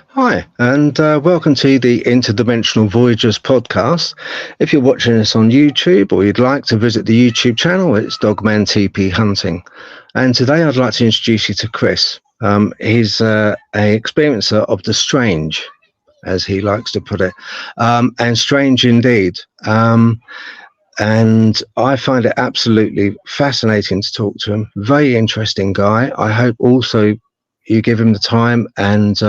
Hi, and welcome to the Interdimensional Voyagers podcast. If you're watching us on YouTube or you'd like to visit the YouTube channel, it's Dogman Teepee Hunting. And today I'd like to introduce you to Chris. He's a experiencer of the strange, as he likes to put it, and strange indeed. And I find it absolutely fascinating to talk to him. Very interesting guy. I hope also you give him the time and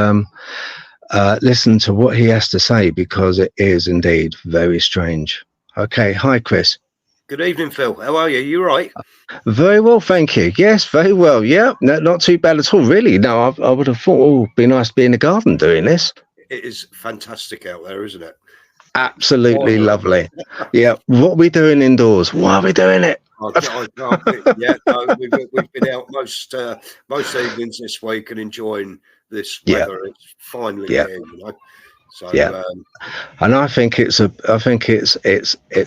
listen to what he has to say, because it is indeed very strange. Okay, hi Chris. Good evening, Phil. How are you? You right? Very well, thank you. Yes, very well. Yeah, no, not too bad at all, really. No, I would have thought, oh, it'd be nice to be in the garden doing this. It is fantastic out there, isn't it? Absolutely lovely. Yeah, what are we doing indoors? Why are we doing it? Yeah, no, we've been out most evenings this week and enjoying this weather. Yeah. It's finally here, you know. So, yeah, and I think it's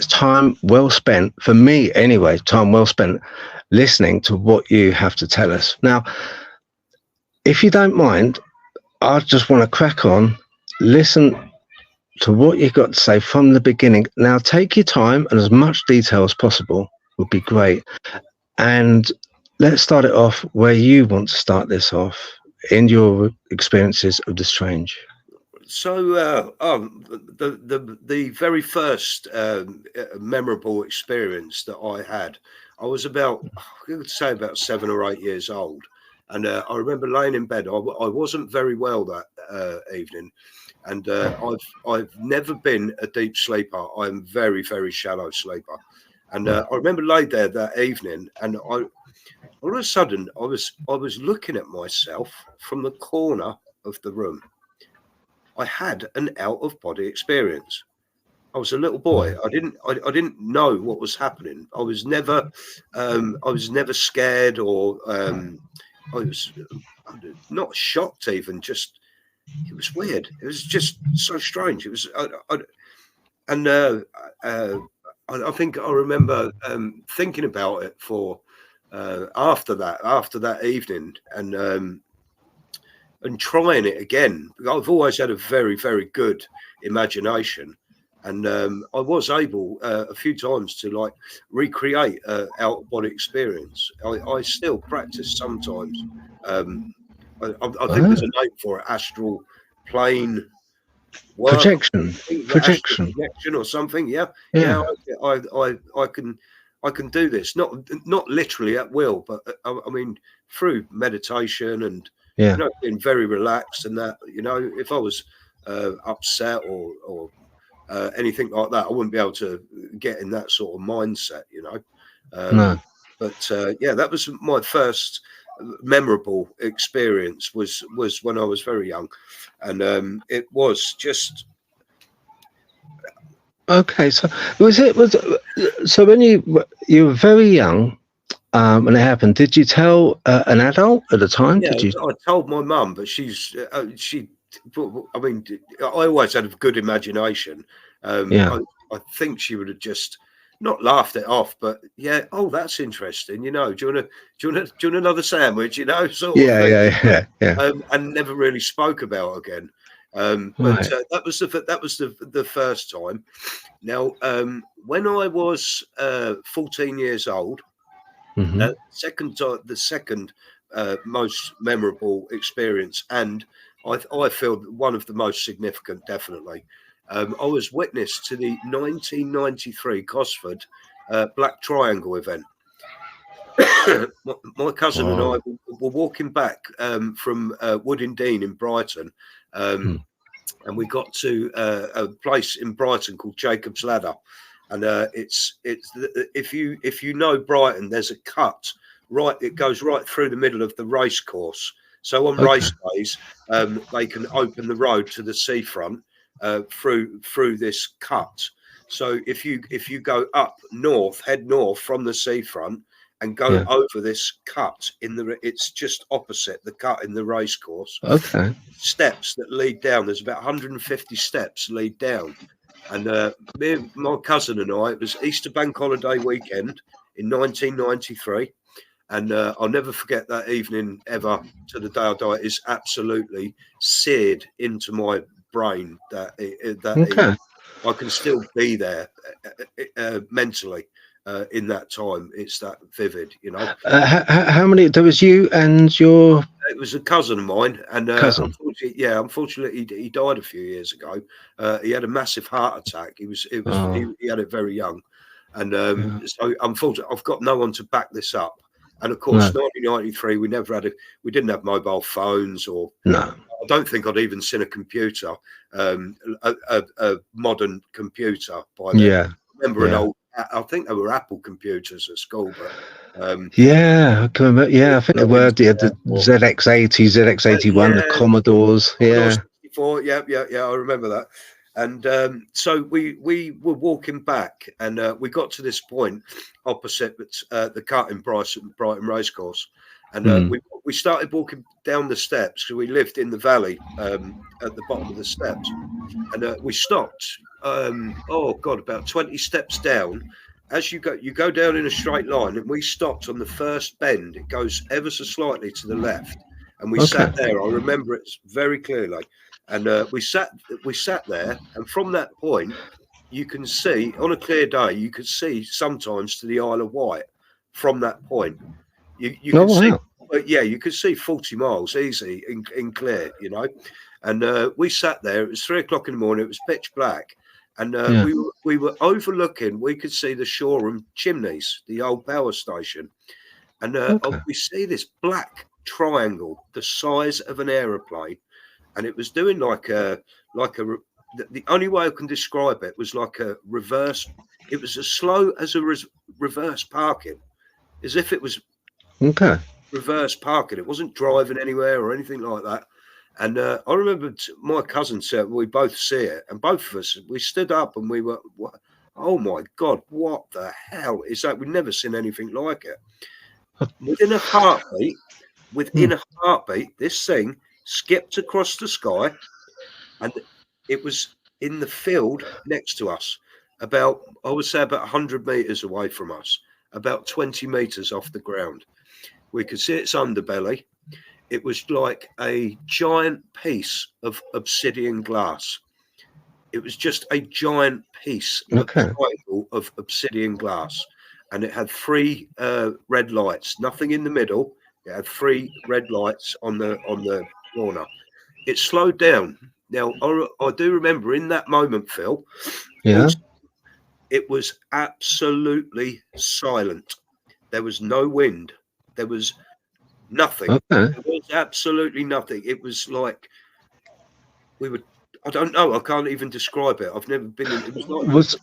time well spent for me anyway. Time well spent listening to what you have to tell us. Now, if you don't mind, I just want to crack on, listen to what you've got to say from the beginning. Now, take your time and as much detail as possible would be great. And let's start it off where you want to start this off in your experiences of the strange. So the very first memorable experience that I had, I was about, I would say about 7 or 8 years old, and I remember laying in bed. I wasn't very well that evening, and I've never been a deep sleeper. I'm very, very shallow sleeper, and I remember laid there that evening, and all of a sudden I was looking at myself from the corner of the room. I had an out-of-body experience. I was a little boy. I didn't know what was happening. I was never scared, or I was not shocked even. Just, it was weird. It was just so strange. It was, I think I remember thinking about it for after that evening, and trying it again. I've always had a very, very good imagination, and I was able a few times to like recreate out-of-body experience. I still practice sometimes. I think there's a name for it: astral plane work. Projection or something. Yeah. I can do this. Not literally at will, but I mean through meditation and. Yeah. You know, being very relaxed, and that, you know, if I was upset or anything like that, I wouldn't be able to get in that sort of mindset, you know. No. But yeah, that was my first memorable experience. Was when I was very young, and it was just. Okay, so so when you were very young. When it happened, did you tell an adult at the time? Yeah, did you? I told my mum, but I mean, I always had a good imagination. Yeah. I think she would have just not laughed it off, but yeah, oh, that's interesting. You know, do you want another sandwich? You know, sort of thing. Yeah. And never really spoke about it again. But that was the first time. Now, when I was 14 years old. Mm-hmm. The second most memorable experience, and I feel one of the most significant, definitely. I was witness to the 1993 Cosford Black Triangle event. My cousin and I were walking back from Woodindean in Brighton, and we got to a place in Brighton called Jacob's Ladder. And it's if you know Brighton, there's a cut right. It goes right through the middle of the race course. So on race days, they can open the road to the seafront through this cut. So if you go up north, head north from the seafront, and go over this cut it's just opposite the cut in the race course. Okay. Steps that lead down. There's about 150 steps lead down. And me, my cousin and I, it was Easter Bank Holiday weekend in 1993, And I'll never forget that evening ever to the day I die. It's absolutely seared into my brain that Okay. I can still be there mentally in that time. It's that vivid, you know. How many? There was you and your It was a cousin of mine, and cousin. unfortunately, he died a few years ago. He had a massive heart attack. Oh, He had it very young, and yeah. so unfortunately, I've got no one to back this up. And of course, No, 1993, we didn't have mobile phones, or no. I don't think I'd even seen a computer, a modern computer by then. Yeah, I remember an yeah. old, I think they were Apple computers at school, but Yeah, I can remember. Yeah, I think no they were internet the or ZX80, ZX81, the yeah, Commodores. Commodore Yeah. 64. Yeah, yeah, yeah. I remember that. And so we were walking back, and we got to this point opposite the cut in Brighton Racecourse, and Hmm. we started walking down the steps because we lived in the valley at the bottom of the steps, and we stopped. Oh God, about 20 steps down. As you go down in a straight line, and we stopped on the first bend. It goes ever so slightly to the left, and we Okay. sat there. I remember it very clearly, and we sat there, and from that point, you can see on a clear day, you could see sometimes to the Isle of Wight from that point. You Oh can see, wow. yeah, you could see 40 miles easy in clear, you know. And we sat there. It was 3 o'clock in the morning. It was pitch black, and Yeah. we were overlooking. We could see the Shoreham chimneys, the old power station, and Okay. we see this black triangle the size of an aeroplane, and it was doing the only way I can describe it was like a reverse. It was as slow as a reverse parking, as if it was Okay. reverse parking. It wasn't driving anywhere or anything like that. And I remember my cousin said we both see it, and both of us we stood up and we were, oh my God, what the hell is that? We've never seen anything like it. Within a heartbeat, Hmm. this thing skipped across the sky, and it was in the field next to us, about I would say about 100 meters away from us, about 20 meters off the ground. We could see its underbelly. It was like a giant piece of obsidian glass. It was just a giant piece, a Okay. triangle of obsidian glass, and it had three red lights. Nothing in the middle. It had three red lights on the corner. It slowed down. Now I do remember in that moment, Phil. Yeah. Also, it was absolutely silent. There was no wind. There was nothing. Okay. There was absolutely nothing. It was like we were. I don't know. I can't even describe it. I've never been in. It was like Was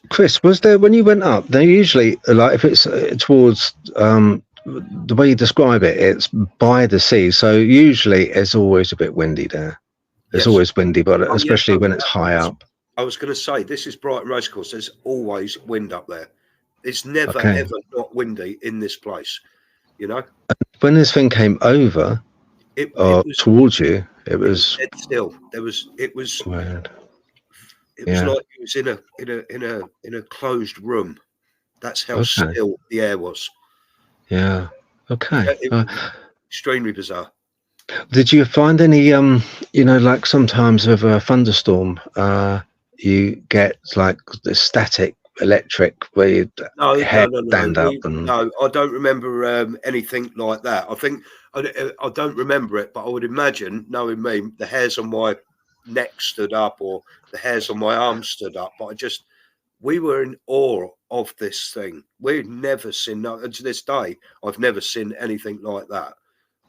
Chris? Was there when you went up? They usually like if it's towards the way you describe it, it's by the sea. So usually it's always a bit windy there. It's yes. always windy, but Oh yeah. especially No, when it's high up. I was going to say this is Brighton Racecourse. There's always wind up there. It's never Okay. ever not windy in this place. You know. When this thing came over It was towards you, it was dead still. weird. It was Yeah. like it was in a closed room. That's how Okay. still the air was. Yeah. Okay. Yeah, it was extremely bizarre. Did you find any like sometimes with a thunderstorm, you get like the static electric where your No, hair no, no, no. stand up and No, I don't remember anything like that. I think I don't remember it, but I would imagine, knowing me, the hairs on my neck stood up or the hairs on my arms stood up. But we were in awe of this thing. We'd never seen, and to this day, I've never seen anything like that.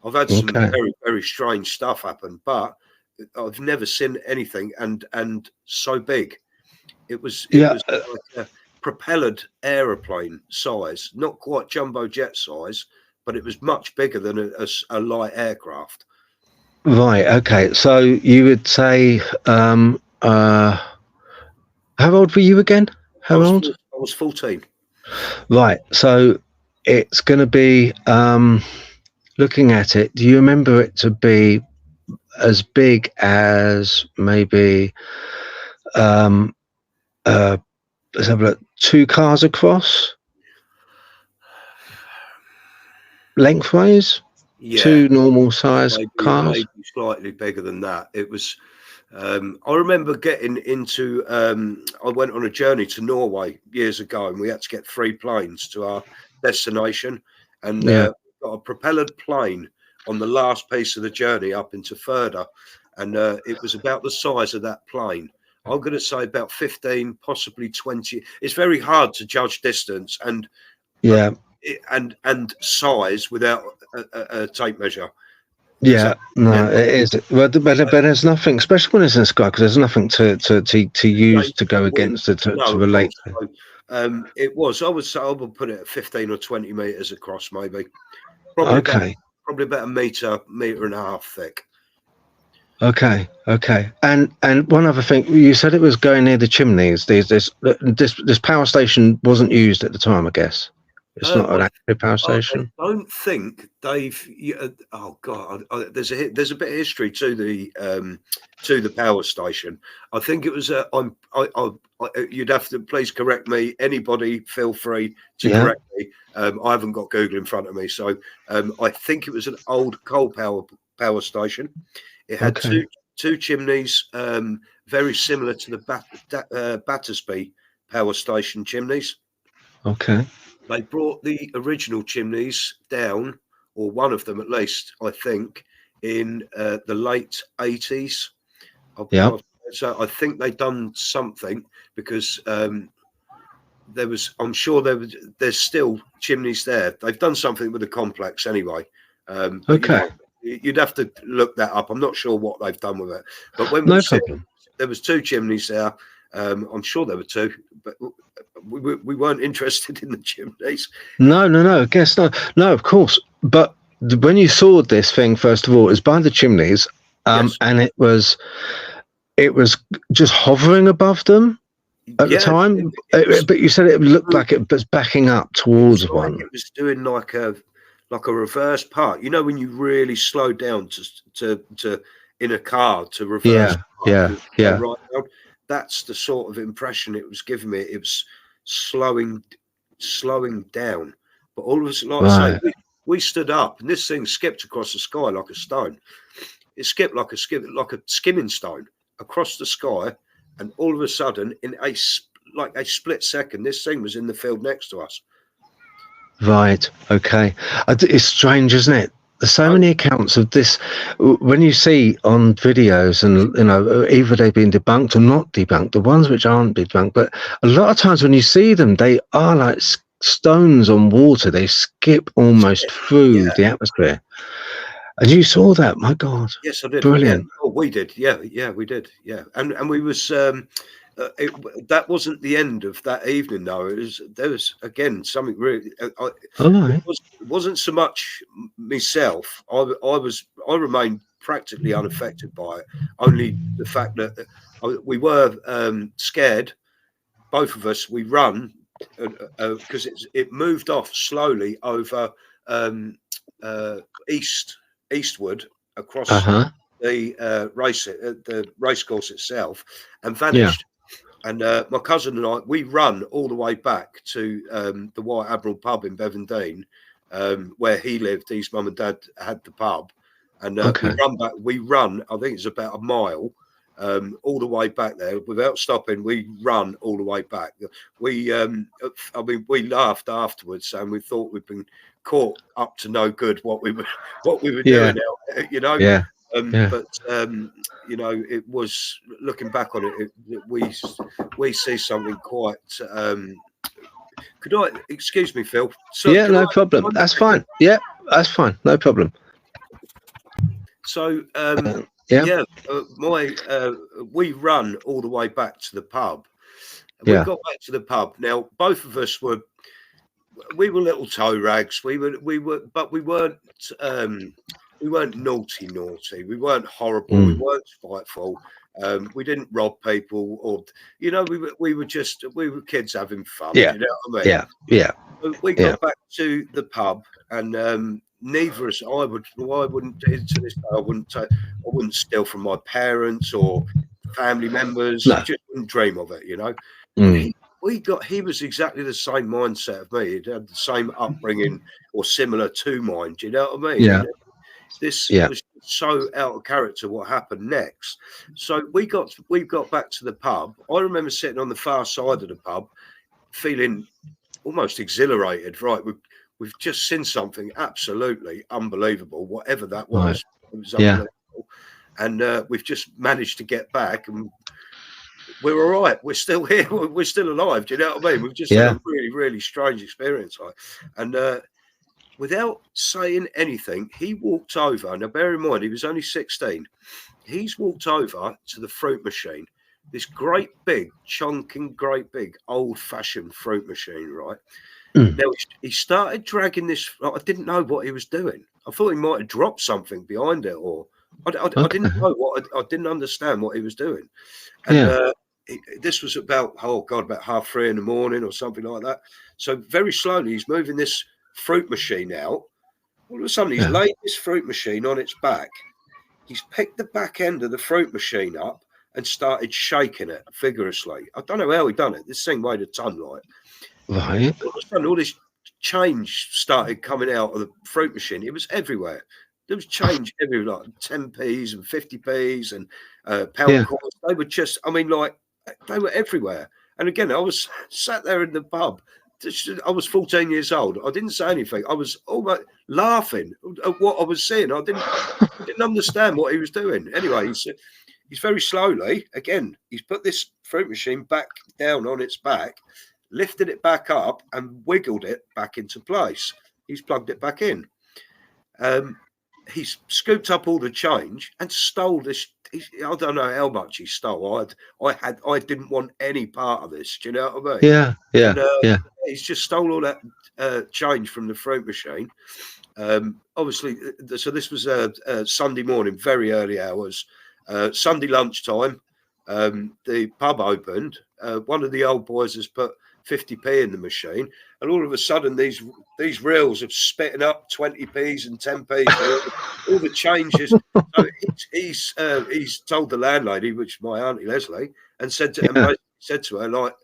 I've had some okay. very, very strange stuff happen, but I've never seen anything and so big. It was Yeah. like a propellered aeroplane size, not quite jumbo jet size, but it was much bigger than a light aircraft. Right. Okay. So you would say, how old were you again? How old? I was 14. Right. So it's going to be, looking at it, do you remember it to be as big as maybe, let's have a look, two cars across? lengthways? Yeah, Two normal size cars? maybe slightly bigger than that. It was. I remember getting into. I went on a journey to Norway years ago, and we had to get 3 planes to our destination, and got a propellered plane on the last piece of the journey up into Further, and it was about the size of that plane. I'm going to say about 15, possibly 20. It's very hard to judge distance and size without a tape measure. Yeah, no, it is. But there's nothing, especially when it's in the sky, because there's nothing to use to go against it to relate. So, it was. I would say I would put it at 15 or 20 meters across, maybe. Probably about a meter and a half thick. Okay. And one other thing, you said it was going near the chimneys. This power station wasn't used at the time, I guess. It's not an active power station. I don't think they've. Oh God, there's a bit of history to the power station. I think it was. You'd have to please correct me. Anybody, feel free to correct me. I haven't got Google in front of me, so I think it was an old coal power station. It had two chimneys, very similar to the Battersby power station chimneys. Okay. They brought the original chimneys down, or one of them at least, I think, in the late 80s. So I think they've done something because I'm sure there's still chimneys there. They've done something with the complex anyway. You'd have to look that up. I'm not sure what they've done with it. But when there was 2 chimneys there. I'm sure there were 2, but we weren't interested in the chimneys. No, I guess not. No, of course. But when you saw this thing, first of all, it was by the chimneys, and it was just hovering above them at the time. But you said it looked like it was backing up towards one. It was doing like a reverse part. You know, when you really slow down to in a car to reverse. Yeah. Right down. That's the sort of impression it was giving me. It was slowing down. But all of us, like I say, we stood up, and this thing skipped across the sky like a stone. It skipped like a skimming stone across the sky, and all of a sudden, in a split second, this thing was in the field next to us. Right. Okay. It's strange, isn't it? There's so many accounts of this when you see on videos, and either they've been debunked or not debunked, the ones which aren't debunked, but a lot of times when you see them, they are like stones on water. They skip almost through the atmosphere. And you saw that? My God. Yes, I did. Brilliant. Yeah. Oh, we did. Yeah, we did. Yeah. And we was that wasn't the end of that evening, though. There was again something really. It wasn't so much myself. I remained practically unaffected by it. Only the fact that we were scared. Both of us. We run because it moved off slowly over eastward across the race course itself, and vanished. And my cousin and I, we run all the way back to the White Admiral pub in Bevendine, where he lived. His mum and dad had the pub, and we run. I think it's about a mile, all the way back there without stopping. We run all the way back. We laughed afterwards, and we thought we'd been caught up to no good. What we were doing now, But it was, looking back on it, we see something quite. Could I excuse me, Phil? So no problem. That's fine. Yeah, that's fine. No problem. So we run all the way back to the pub. We got back to the pub. Now both of us were little toe rags. We were, but we weren't. We weren't naughty. We weren't horrible. We weren't spiteful. We didn't rob people, or we were kids having fun. Yeah. You know what I mean? Yeah. We got back to the pub, and neither of us. I wouldn't to this day. I wouldn't steal from my parents or family members. No. I just wouldn't dream of it. he was exactly the same mindset of me. He'd had the same upbringing or similar to mine. Do you know what I mean? Yeah. And this Yeah. was so out of character what happened next. So we got back to the pub. I remember sitting on the far side of the pub, feeling almost exhilarated. Right, we've just seen something absolutely unbelievable, whatever that was. Right. It was Yeah. unbelievable. And we've just managed to get back, and we're all right. We're still here. We're still alive. Do you know what I mean? We've just had a really, really strange experience. And without saying anything, he walked over. Now, bear in mind, he was only 16. He's walked over to the fruit machine, this great big, chunking, great big, old-fashioned fruit machine, right? Now, he started dragging this. I didn't know what he was doing. I thought he might have dropped something behind it, or I didn't know what. I didn't understand what he was doing. And this was about, about 3:30 in the morning or something like that. So very slowly, he's moving this fruit machine out. All of a sudden, he's laid this fruit machine on its back. He's picked the back end of the fruit machine up and started shaking it vigorously. I don't know how he done it. This thing weighed a ton, like. Right. All of a sudden, all this change started coming out of the fruit machine. It was everywhere. There was change everywhere, like 10p's and 50p's and pound coins. They were just, I mean, like, they were everywhere. And again, I was sat there in the pub. I was 14 years old. I didn't say anything. I was almost laughing at what I was seeing. I didn't understand what he was doing. Anyway, he's very slowly, again, he's put this fruit machine back down on its back, lifted it back up and wiggled it back into place. He's plugged it back in. He's scooped up all the change and stole this. I don't know how much he stole. I didn't want any part of this. Do you know what I mean? Yeah. He's just stole all that change from the fruit machine. Obviously, so this was Sunday morning, very early hours. Sunday lunchtime. The pub opened. One of the old boys has put 50p in the machine, and all of a sudden these reels of spitting up 20p's and 10p's, all the changes. So he's told the landlady, which is my auntie Leslie, and said to her, like,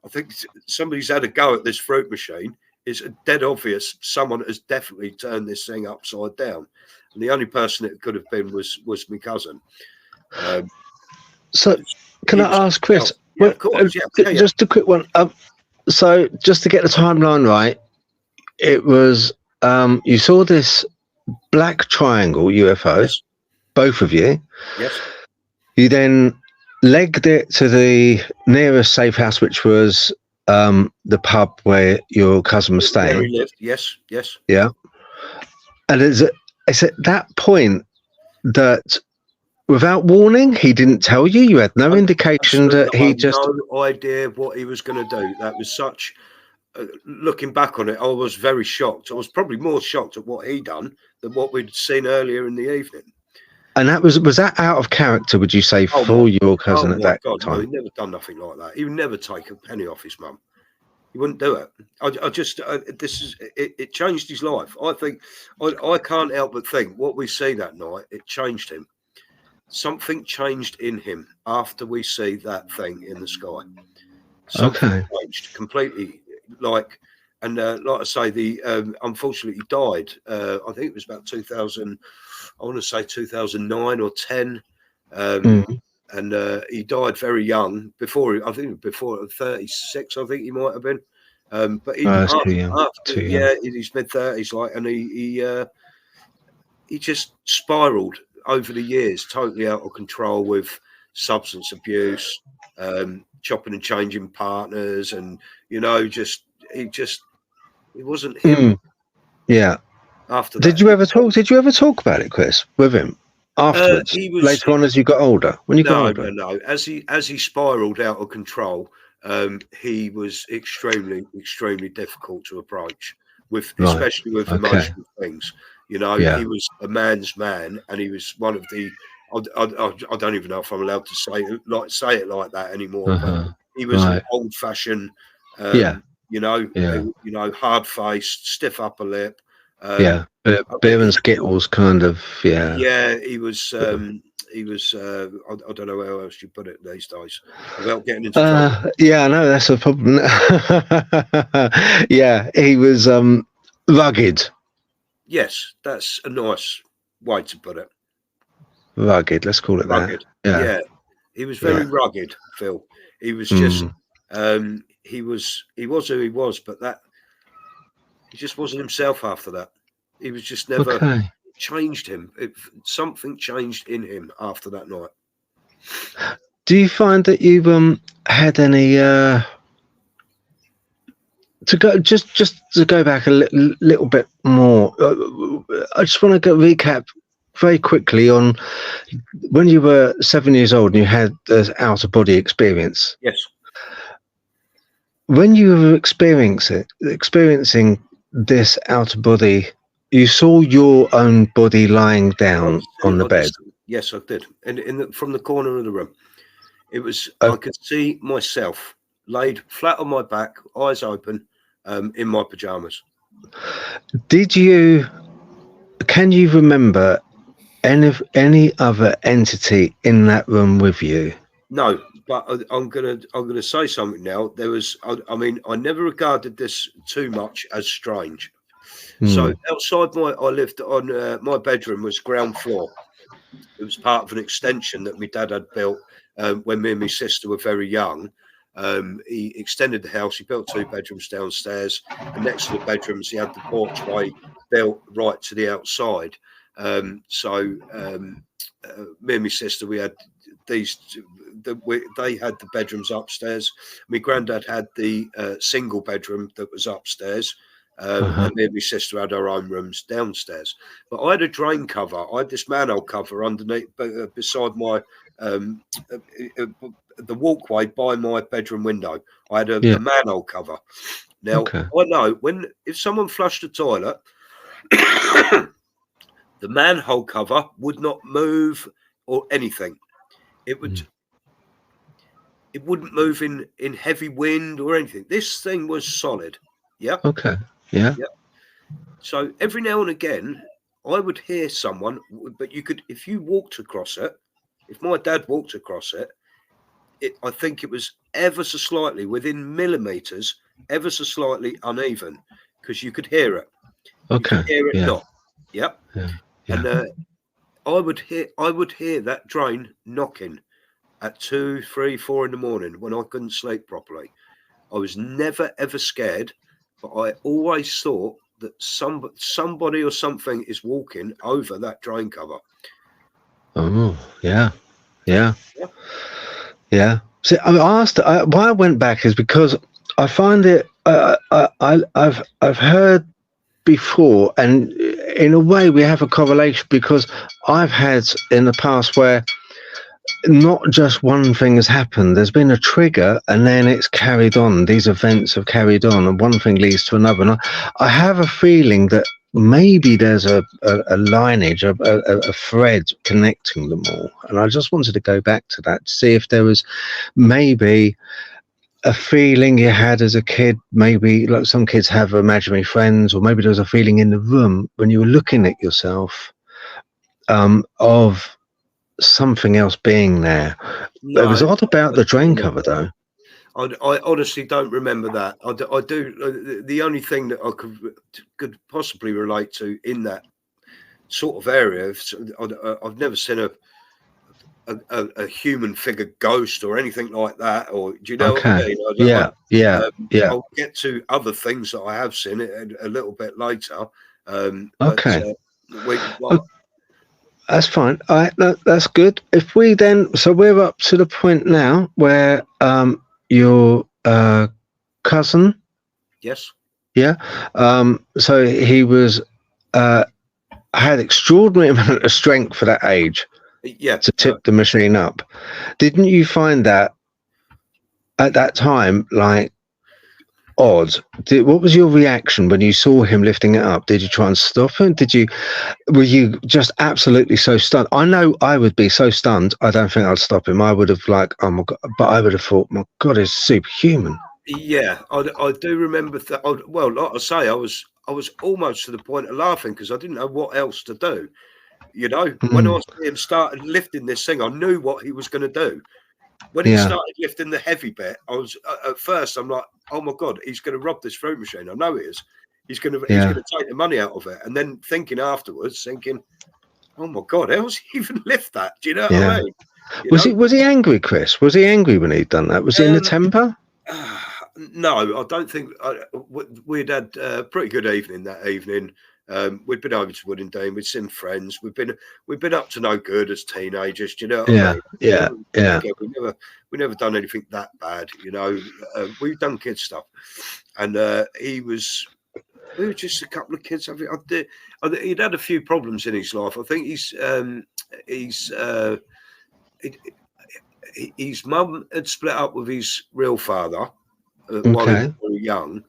I think somebody's had a go at this fruit machine. It's dead obvious someone has definitely turned this thing upside down, and the only person it could have been was my cousin. So can I ask Chris? Yeah, of course. Just a quick one. So just to get the timeline right, it was you saw this black triangle UFO, both of you. Yes. You then legged it to the nearest safe house, which was the pub where your cousin was staying. Where he lived. Yes. Yeah. And it's at that point that, without warning, he didn't tell you. You had no indication that he just no idea what he was going to do. That was such. Looking back on it, I was very shocked. I was probably more shocked at what he done than what we'd seen earlier in the evening. And that was that out of character? Would you say for your cousin at that time? No, he'd never done nothing like that. He would never take a penny off his mum. He wouldn't do it. It changed his life. I think I can't help but think what we see that night. It changed him. Something changed in him after we see that thing in the sky. Something changed completely. Like I say, unfortunately he died. I think it was about 2000. I want to say 2009 or 10. And he died very young. Before 36, I think he might have been. But he, after, in his mid-30s, like, and he just spiraled over the years, totally out of control with substance abuse, chopping and changing partners, and it wasn't him. Yeah. After that, did you ever talk about it, Chris, with him afterwards? Later on, as you got older. When you got older? No. As he spiraled out of control, he was extremely difficult to approach especially with emotional things. He was a man's man, and he was one of the. I don't even know if I'm allowed to say it like that anymore. But he was an old-fashioned, hard-faced, stiff upper lip. Beer and Skittles, kind of. Yeah, he was. I don't know how else you put it these days without getting into trouble. Yeah, I know that's a problem. Yeah, he was rugged. Yes, that's a nice way to put it. Rugged, let's call it that. Rugged. Yeah, Yeah. He was yeah. very rugged, Phil. He was just Mm. he was who he was, but that he just wasn't himself after that. He was just never Okay. changed him. Something changed in him after that night. Do you find that you had any to go just to go back a little bit more? I just want to go recap very quickly on when you were 7 years old and you had this out of body experience. Yes. When you were experiencing this out of body, you saw your own body lying down on the bed. Yes, I did. And from the corner of the room, it was. Oh. I could see myself laid flat on my back, eyes open, in my pajamas. Can you remember any other entity in that room with you? No, but I'm gonna say something now. There was. I mean, I never regarded this too much as strange. So outside I lived on my bedroom was ground floor. It was part of an extension that my dad had built when me and my sister were very young. He extended the house. He built 2 bedrooms downstairs, and next to the bedrooms, he had the porchway built right to the outside. Me and my sister, we had these. They had the bedrooms upstairs. My granddad had the single bedroom that was upstairs. And me and my sister had our own rooms downstairs. But I had a drain cover. I had this manhole cover underneath, beside my the walkway by my bedroom window. I had a manhole cover. Now I know if someone flushed the toilet, the manhole cover would not move or anything. It wouldn't move in heavy wind or anything. This thing was solid. Yeah. Okay. Yeah. Yeah. So every now and again, I would hear someone, but you could, if you walked across it, if my dad walked across it, I think it was ever so slightly within millimeters, ever so slightly uneven, because you could hear it. Okay. You could hear it knock. Yep. Yeah. And I would hear that drain knocking at 2, 3, 4 in the morning when I couldn't sleep properly. I was never ever scared, but I always thought that somebody or something is walking over that drain cover. Oh, yeah. Yeah. Yeah. Yeah. See, I asked why I went back is because I find it. I've heard before, and in a way, we have a correlation because I've had in the past where not just one thing has happened. There's been a trigger, and then it's carried on. These events have carried on, and one thing leads to another. And I have a feeling that maybe there's a lineage, a thread connecting them all. And I just wanted to go back to that to see if there was maybe a feeling you had as a kid, maybe like some kids have imaginary friends, or maybe there was a feeling in the room when you were looking at yourself of something else being there. No, it was odd about the drain cover, though. I honestly don't remember that. I do. The only thing that I could possibly relate to in that sort of area, I've never seen a human figure ghost or anything like that. Or do you know what I mean? Yeah. I'll get to other things that I have seen a little bit later. That's fine. All right, that's good. If we then, so we're up to the point now where your cousin, yes, yeah, so he was had extraordinary amount of strength for that age, to tip the machine up. Didn't you find that at that time like odd? What was your reaction when you saw him lifting it up? Did you try and stop him? Were you just absolutely so stunned? I know I would be so stunned. I don't think I'd stop him. I would have oh my God, but I would have thought, my God, he's superhuman. Yeah, I do remember that. Well, like I say, I was almost to the point of laughing because I didn't know what else to do. You know, when I see him started lifting this thing, I knew what he was going to do. When he started lifting the heavy bit, I was at first, I'm like, oh my God, he's going to rob this fruit machine. I know he is. He's going to take the money out of it. And then thinking afterwards, oh my God, how's he even lift that? Do you know what I mean? Was he angry, Chris? Was he angry when he'd done that? Was he in a temper? No, I don't think. We'd had a pretty good evening that evening. We'd been over to Woodendene. We'd seen friends. We'd been up to no good as teenagers. Do you know what I mean? Yeah. Again, we never done anything that bad. You know, we've done kid stuff, and we were just a couple of kids. He'd had a few problems in his life. I think his mum had split up with his real father while he was very young.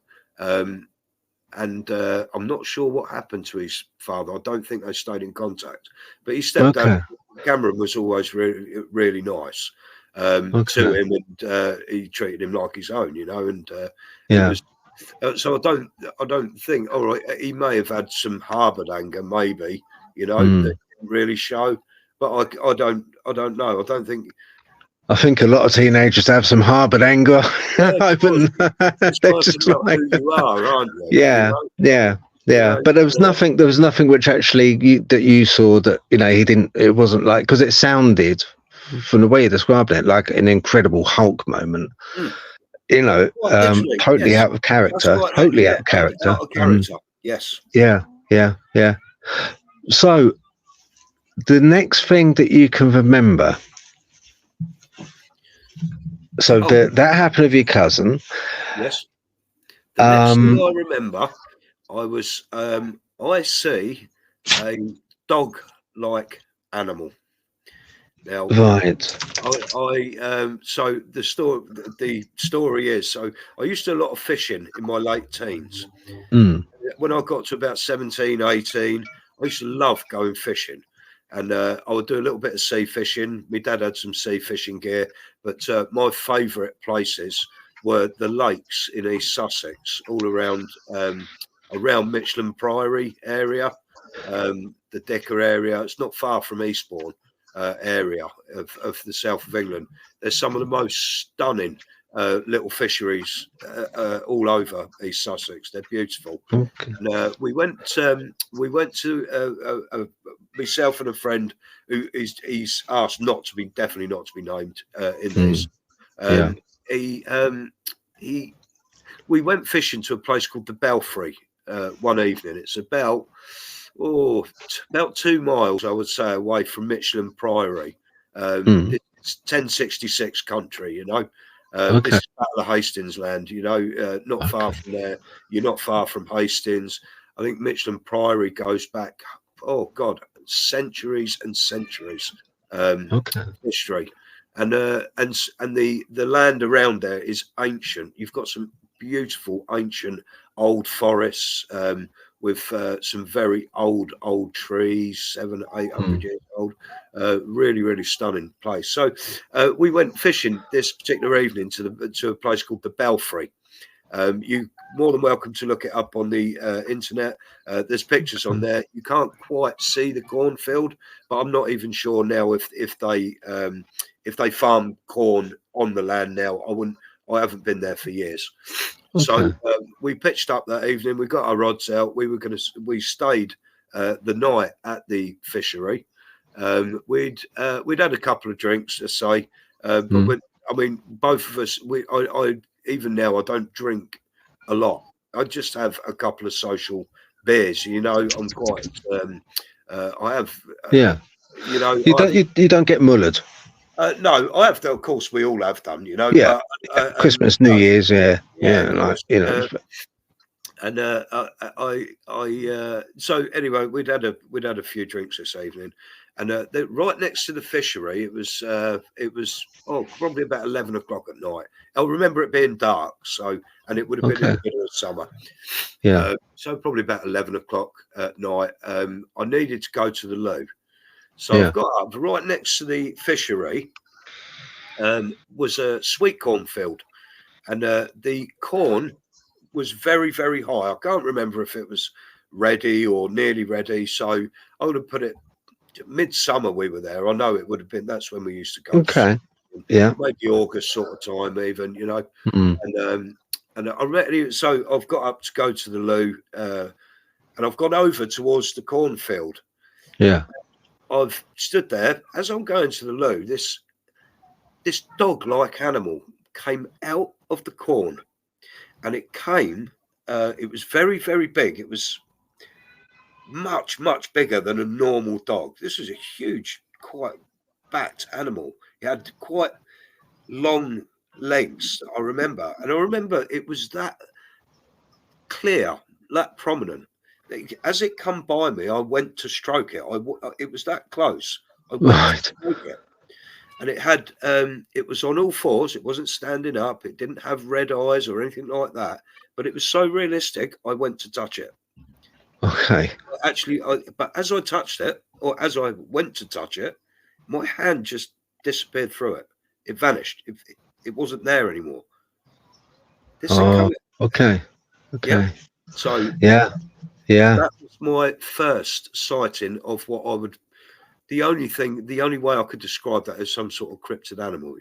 And I'm not sure what happened to his father. I don't think they stayed in contact. But his stepdad, Cameron, was always really, really nice to him, and he treated him like his own, you know. And so I don't think. All right, he may have had some harboured anger, maybe, you know, that didn't really show. But I don't know. I don't think. I think a lot of teenagers have some harboured anger. Yeah, They're just like, who you are, aren't you? Yeah. But there was nothing. There was nothing which actually that you saw that, you know, he didn't. It wasn't like, because it sounded, from the way you described it, like an Incredible Hulk moment. You know, totally out of character. Totally out of character. Out of character. Yes. Yeah. So the next thing that you can remember. So that happened with your cousin. Yes. The next thing I remember, I see a dog-like animal. Now, right. So the story is, so I used to do a lot of fishing in my late teens. When I got to about 17, 18, I used to love going fishing. And I would do a little bit of sea fishing. My dad had some sea fishing gear, but my favourite places were the lakes in East Sussex, all around Michelin Priory area, the Dicker area. It's not far from Eastbourne area of the south of England. There's some of the most stunning little fisheries all over East Sussex. They're beautiful. And we went to myself and a friend who he's asked definitely not to be named in this. We went fishing to a place called the Belfry one evening. It's about 2 miles, I would say, away from Michelin Priory. It's 1066 country, you know. This is Battle of Hastings land, you know, not far from there. You're not far from Hastings. I think Michelin Priory goes back, centuries and centuries history. And the land around there is ancient. You've got some beautiful ancient old forests with some very old trees, 700-800 years old. Really, really stunning place. So we went fishing this particular evening to a place called the Belfry. You more than welcome to look it up on the internet. There's pictures on there. You can't quite see the cornfield, but I'm not even sure now if they farm corn on the land now. I haven't been there for years. So we pitched up that evening. We got our rods out. We stayed the night at the fishery. We'd had a couple of drinks, let's say, but both of us. Even now, I don't drink a lot. I just have a couple of social beers. You know, I'm quite. I have. You know, you don't get mullered. No, I have. Of course, we all have done. You know. Yeah. But, Christmas, New Year's. Yeah. Like, you know. So anyway, we'd had a few drinks this evening, and right next to the fishery, it was probably about 11 o'clock at night. I remember it being dark, and it would have been in the middle of summer. Yeah. So probably about 11 o'clock at night. I needed to go to the loo, so I've got up right next to the fishery. Was a sweet corn field, and the corn was very, very high. I can't remember if it was ready or nearly ready, so I would have put it midsummer we were there. I know it would have been. That's when we used to go. Okay. Yeah. Maybe August sort of time, even. Mm. And I reckon so. I've got up to go to the loo, and I've gone over towards the cornfield. Yeah. I've stood there as I'm going to the loo. This dog-like animal came out of the corn, and it came. It was very, very big. It was much, much bigger than a normal dog. This was a huge, quite fat animal. It had quite long legs, I remember. And I remember it was that clear, that prominent. As it come by me, I went to stroke it. It was that close. I went to stroke it. And it had, it was on all fours. It wasn't standing up. It didn't have red eyes or anything like that. But it was so realistic, I went to touch it. Okay. Actually, but as I touched it, or as I went to touch it, my hand just disappeared through it. It vanished. It wasn't there anymore. Okay. Yeah. So yeah. That was my first sighting of what I would. The only way I could describe that as some sort of cryptid animal,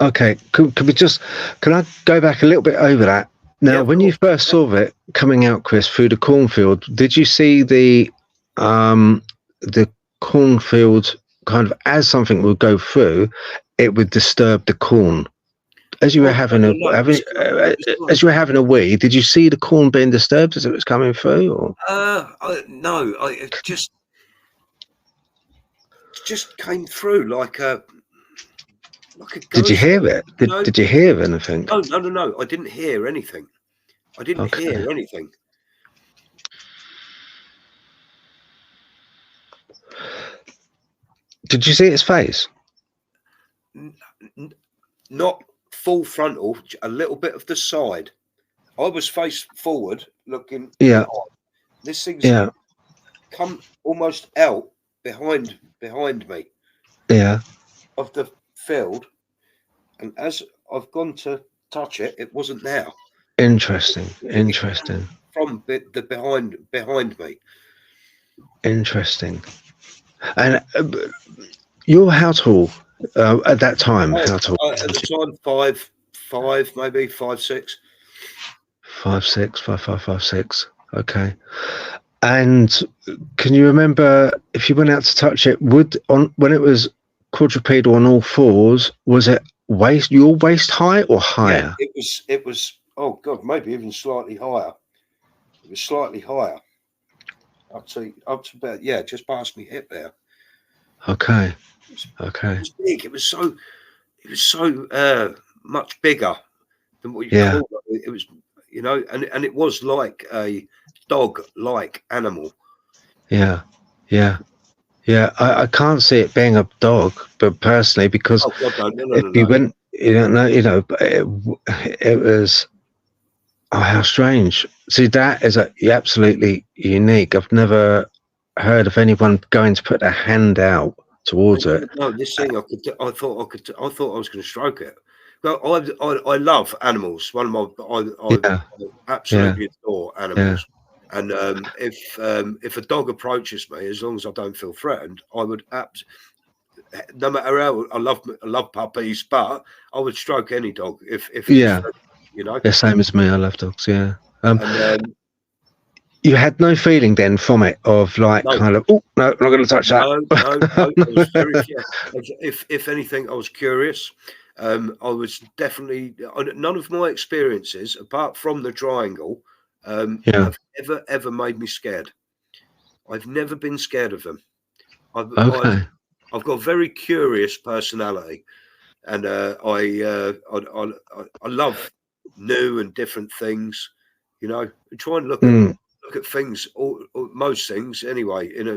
Okay. Can I go back a little bit over that? Now, when you first saw it coming out, Chris, through the cornfield, did you see the cornfield kind of as something would go through, it would disturb the corn? As you were having as you were having a wee, did you see the corn being disturbed as it was coming through? Or? No, it just came through like a ghost. Did you hear it? Did you hear anything? No. I didn't hear anything. Hear anything. Did you see its face? Not full frontal, a little bit of the side. I was face forward looking. Yeah. This thing's come almost out behind me. Yeah. Of the field. And as I've gone to touch it, it wasn't there. Interesting. From the behind me. Interesting. And you're how tall at that time? How tall? At the time, 5'5", maybe 5'6". 5'6". Okay. And can you remember if you went out to touch it? When it was quadrupedal on all fours, was it your waist height or higher? Yeah, it was. Oh God, maybe even slightly higher. It was slightly higher. Up to about just past me hip there. Okay. It was big. It was so much bigger than what you called it. It was, and it was like a dog-like animal. Yeah. I can't see it being a dog, but personally, because if you went, it was. Oh, how strange! See, that is absolutely unique. I've never heard of anyone going to put their hand out towards it. No, this thing I thought I was going to stroke it. Well, I love animals. One of I absolutely adore animals. Yeah. And if a dog approaches me, as long as I don't feel threatened, I would no matter how I love puppies, but I would stroke any dog if the same as me. I love dogs. Yeah. You had no feeling then from it of kind of, oh no, I'm not going to touch that. No. I was very, if anything, I was curious. I was definitely none of my experiences apart from the triangle have ever made me scared. I've never been scared of them. I've got a very curious personality, and I love new and different things. Try and look at things, or most things anyway, in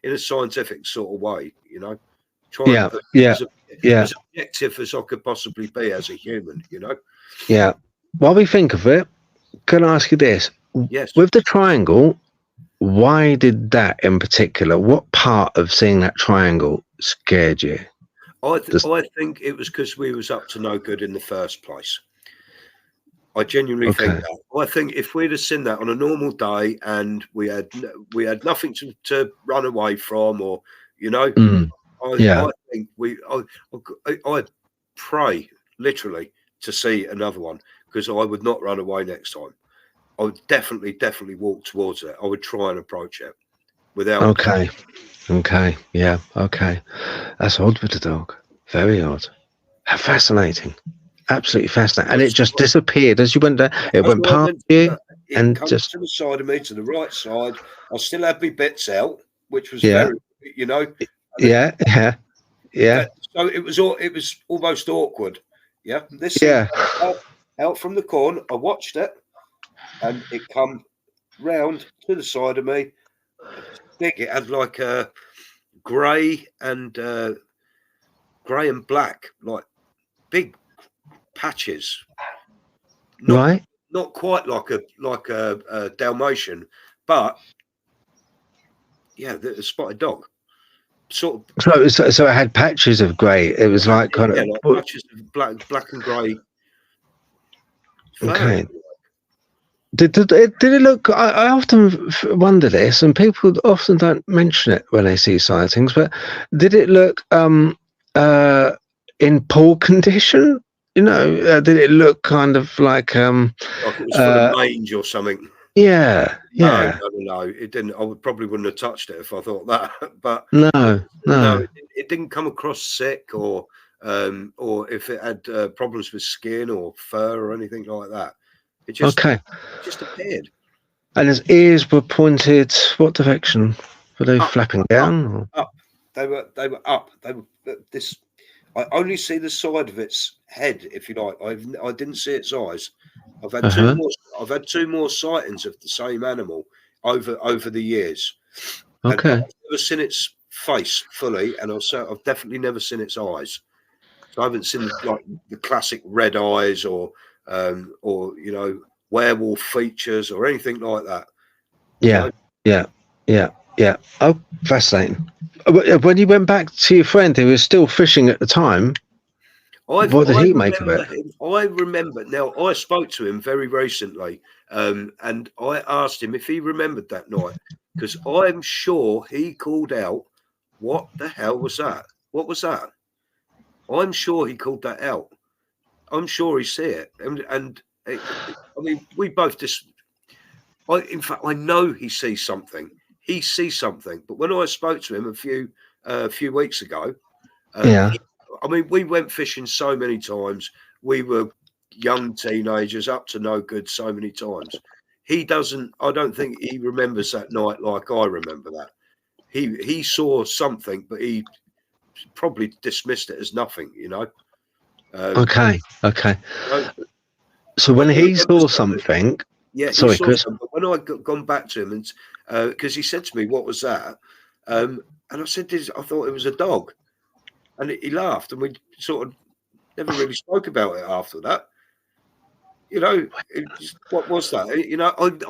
a scientific sort of way. Try as objective as I could possibly be as a human. Yeah. While we think of it, can I ask you this? Yes. With the triangle, why did that in particular? What part of seeing that triangle scared you? I think it was because we was up to no good in the first place. I genuinely think Okay. that. I think if we'd have seen that on a normal day and we had nothing to run away from, or Mm. Yeah. I think I pray literally to see another one, because I would not run away next time. I would definitely walk towards it. I would try and approach it without. Okay. Okay. Yeah. Okay. That's odd with the dog. Very odd. How fascinating. Absolutely fascinating. And it just disappeared as you went down. It That's went what I past meant. you It and comes just, to the side of me, to the right side. I still had my bits out, which was yeah. very, and Yeah. Yeah. Yeah. so it was almost awkward. Yeah, this thing Yeah. came out from the corner. I watched it, and it come round to the side of me. Big. It had like a grey and black, like big patches. Not Right. not quite like a Dalmatian, but yeah, the spotted dog. Sort of, So it had patches of grey. It was like kind yeah, of, like patches of black and grey fur. okay. Did it look? I often wonder this, and people often don't mention it when they see sightings. But did it look in poor condition? Did it look kind of like Like it was full of mange or something. yeah, No, yeah, no, no, no. It didn't. Probably wouldn't have touched it if I thought that. But no, no, no. it didn't come across sick, or if it had problems with skin or fur or anything like that. It Okay, just appeared. and his ears were pointed. What direction? Were they Up, flapping up, down? Or? up. They were up. They were this. I only see the side of its head, if you like. I didn't see its eyes. I've had two Uh-huh. more. I've had two more sightings of the same animal over the years, and Okay. I've never seen its face fully, and I've definitely never seen its eyes. So I haven't seen the classic red eyes, or werewolf features or anything like that. Yeah, So yeah, yeah, yeah. Oh, fascinating. When you went back to your friend who was still fishing at the time, I what did he make of it? remember him. I remember now. I spoke to him very recently, and I asked him if he remembered that night, because I'm sure he called out, "What the hell was that? What was that?" I'm sure he called that out. I'm sure he see it, and I mean, we both just. In fact, I know he sees something. He sees something. But when I spoke to him a few weeks ago, Yeah. I mean, we went fishing so many times. We were young teenagers, up to no good so many times. He doesn't. I don't think he remembers that night like I remember that. He saw something, but he probably dismissed it as nothing. Okay. Okay. So So I when do he remember saw something. something, Yeah, he sorry, saw Chris. some. But when I gone back to him, and because he said to me, "What was that?" And I said, "I thought it was a dog," and he laughed, and we sort of never really spoke about it after that. What was that?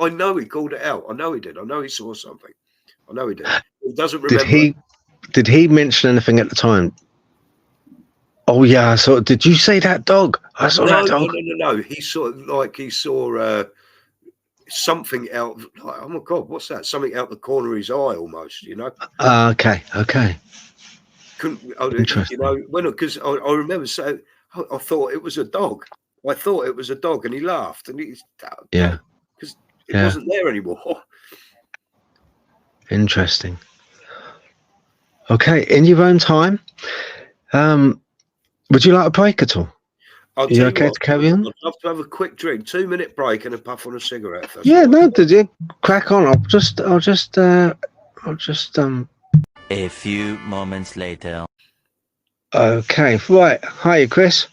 I know he called it out. I know he did. I know he saw something. I know he did. He doesn't Did remember. he mention anything at the time? Oh yeah, I saw. Did you say that dog? I saw No, that no, dog. no, no, no. He saw something out. Like, oh my god, what's that? Something out the corner of his eye, almost. Okay. Okay. Couldn't Interesting. because I remember saying I thought it was a dog. I thought it was a dog, and he laughed, and he's Yeah. because it Yeah. wasn't there anymore. Interesting. Okay. In your own time. Would you like a break at all? I'll Are you tell you okay what, to carry on? I'd love to have a quick drink, 2-minute break, and a puff on a cigarette. If that's Yeah. all right. No. Did you crack on? I'll just. A few moments later. Okay. Right. Hi, Chris.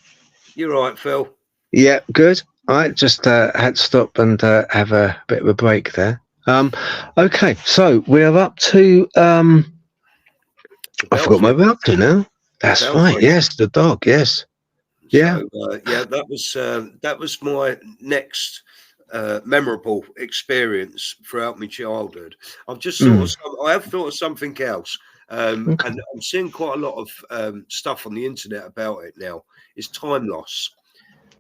You're right, Phil. Yeah. Good. All right. Just had to stop and have a bit of a break there. Okay. So we're up to. The I forgot Belfry. where we're up to now. That's right. Belfry. Yes, the dog. Yes. Yeah. So yeah, that was my next memorable experience throughout my childhood. I've just I have thought of something else, Okay. and I'm seeing quite a lot of stuff on the internet about it now. Is time loss.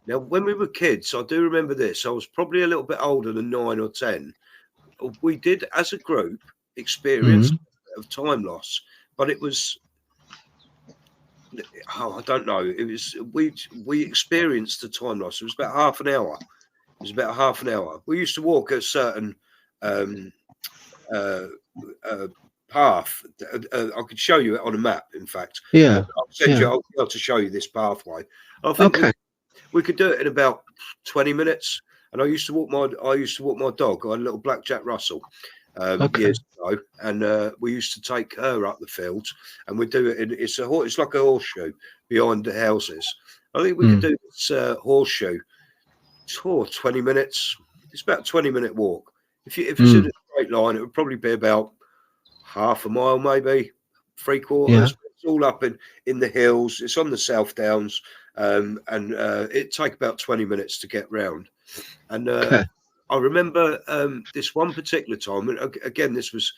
Now, when we were kids, I do remember this. I was probably a little bit older than 9 or 10. We did, as a group, experience Mm. a bit of time loss, but it was, I don't know. It was we experienced the time loss. It was about half an hour. It was about half an hour. We used to walk a certain um, uh, path. I could show you it on a map. In fact, Yeah. I'll send Yeah. you. I'll be able to show you this pathway. I think Okay. we could do it in about 20 minutes. And I used to walk my dog. I had a little black Jack Russell Okay. years ago, and we used to take her up the fields, and we do it. It's like a horseshoe behind the houses. I think we could do this horseshoe for 20 minutes. It's about a 20-minute walk. If it's in a straight line, it would probably be about half a mile, maybe 3/4. Yeah. It's all up in the hills. It's on the South Downs, and it'd take about 20 minutes to get round. And Okay. I remember this one particular time, and again, this was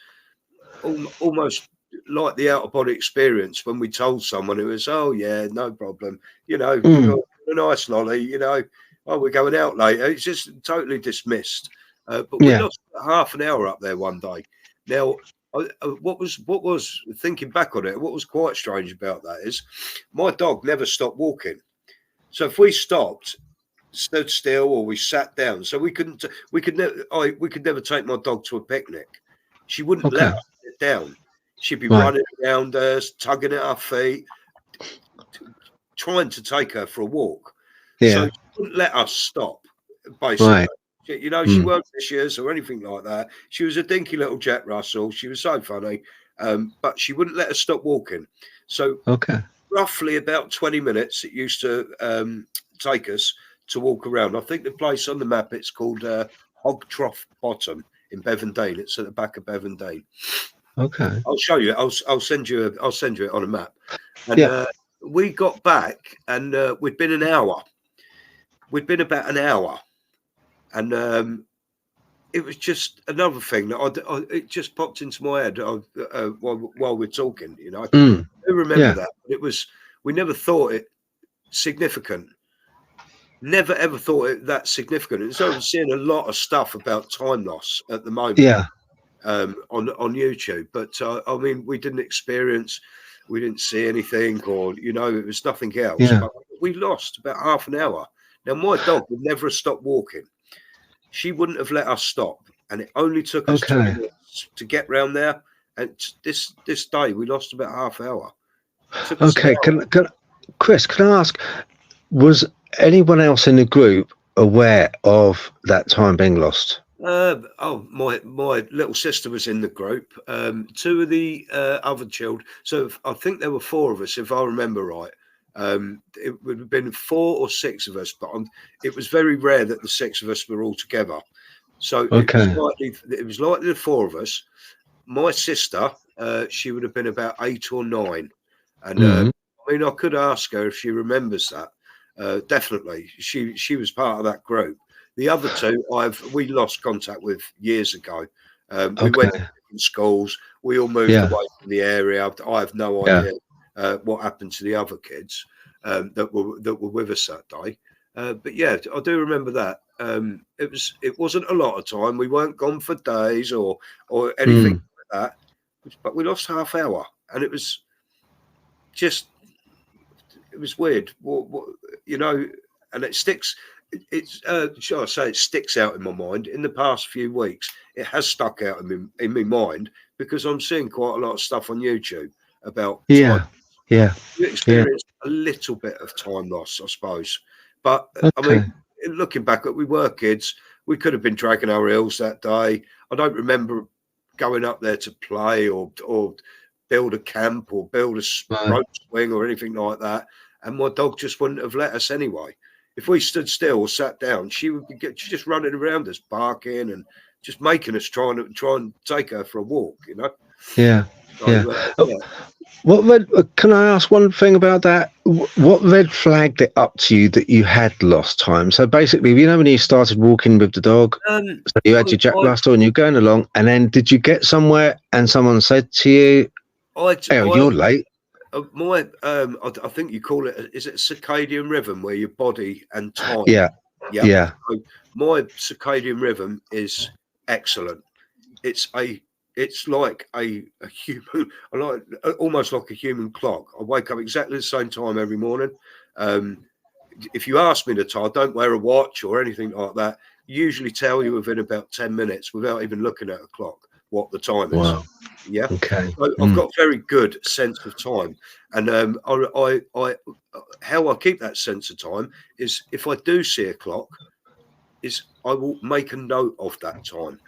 almost like the out-of-body experience when we told someone. It was, oh, yeah, no problem. You know, a nice lolly, you know, oh, we're going out later. It's just totally dismissed. But we Yeah. lost half an hour up there one day. Now, what was thinking back on it, what was quite strange about that is my dog never stopped walking. So if we stopped, stood still, or we sat down, so we could never take my dog to a picnic. She wouldn't let us sit down. She'd be running around us, tugging at our feet, trying to take her for a walk. Yeah. So she wouldn't let us stop, basically. Right. You know, she weren't vicious or anything like that. She was a dinky little Jack Russell. She was so funny, but she wouldn't let us stop walking. So roughly about 20 minutes it used to take us to walk around. I think the place on the map, it's called Hog Trough Bottom in Bevendale. It's at the back of Bevendale. Okay. I'll show you. I'll send you it on a map. And we got back, and we'd been an hour. We'd been about an hour, and it was just another thing that it just popped into my head while we're talking. You know, I do remember that. It was, we never thought it significant. Never ever thought it that significant. And so I'm seeing a lot of stuff about time loss at the moment. Yeah. On YouTube, but I mean, we didn't see anything, or you know, it was nothing else. Yeah. But we lost about half an hour. Now, my dog would never have stopped walking. She wouldn't have let us stop, and it only took us 20 minutes to get round there. And this day, we lost about half hour. Okay, Chris, can I ask, was anyone else in the group aware of that time being lost? My little sister was in the group. Two of the other children. So I think there were 4 of us, if I remember right. It would have been 4 or 6 of us, but it was very rare that the 6 of us were all together. So it was likely the 4 of us. My sister, she would have been about 8 or 9, and I mean, I could ask her if she remembers that. Definitely, she was part of that group. The other 2, we lost contact with years ago. We went to different schools. We all moved away from the area. I have no idea what happened to the other kids that were with us that day. But yeah, I do remember that. It wasn't a lot of time. We weren't gone for days or anything like that. But we lost half hour, and it was weird. You know, and it sticks. Shall I say, it sticks out in my mind. In the past few weeks, it has stuck out in my mind because I'm seeing quite a lot of stuff on YouTube about time. You experience a little bit of time loss, I suppose. But I mean, looking back, we were kids. We could have been dragging our heels that day. I don't remember going up there to play or build a camp or build a rope swing or anything like that. And my dog just wouldn't have let us anyway. If we stood still or sat down, she would be just running around us, barking and just making us try and take her for a walk. You know. Can I ask one thing about that? What red flagged it up to you that you had lost time? So basically, you know, when you started walking with the dog, so you had your Jack Russell and you're going along, and then did you get somewhere and someone said to you, "Oh, you're late"? I think you call it, is it circadian rhythm, where your body and time? Yeah. Yeah. So my circadian rhythm is excellent. It's like a human, almost like a human clock. I wake up exactly the same time every morning. If you ask me the time, I don't wear a watch or anything like that. Usually tell you within about 10 minutes without even looking at a clock what the time is. Wow. Yeah. Okay. So I've got very good sense of time, and I how I keep that sense of time is, if I do see a clock, is I will make a note of that time.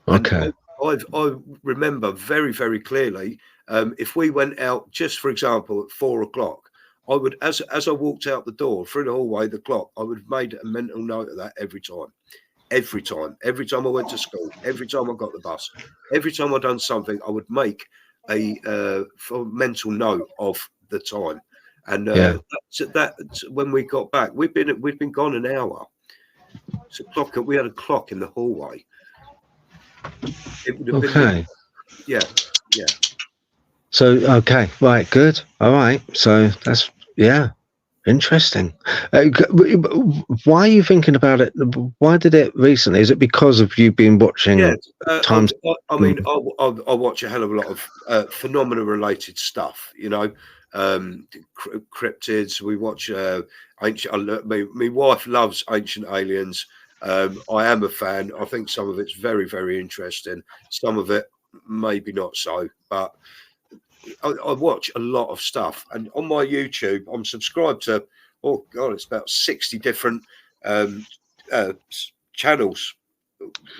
Okay. And I remember very, very clearly, if we went out, just for example, at 4 o'clock, I would, as I walked out the door through the hallway, the clock, I would have made a mental note of that every time. Every time I went to school, every time I got the bus, every time I done something, I would make a mental note of the time. And that's when we got back. We'd been gone an hour. So we had a clock in the hallway. It would have been, yeah. So okay, right, good, all right. So that's interesting. Why are you thinking about it? Why did it recently? Is it because of you been watching times? I mean, I watch a hell of a lot of phenomena-related stuff. You know, cryptids. We watch ancient. My wife loves Ancient Aliens. I am a fan. I think some of it's very, very interesting. Some of it maybe not so, but I watch a lot of stuff. And on my YouTube, I'm subscribed to, oh God, it's about 60 different channels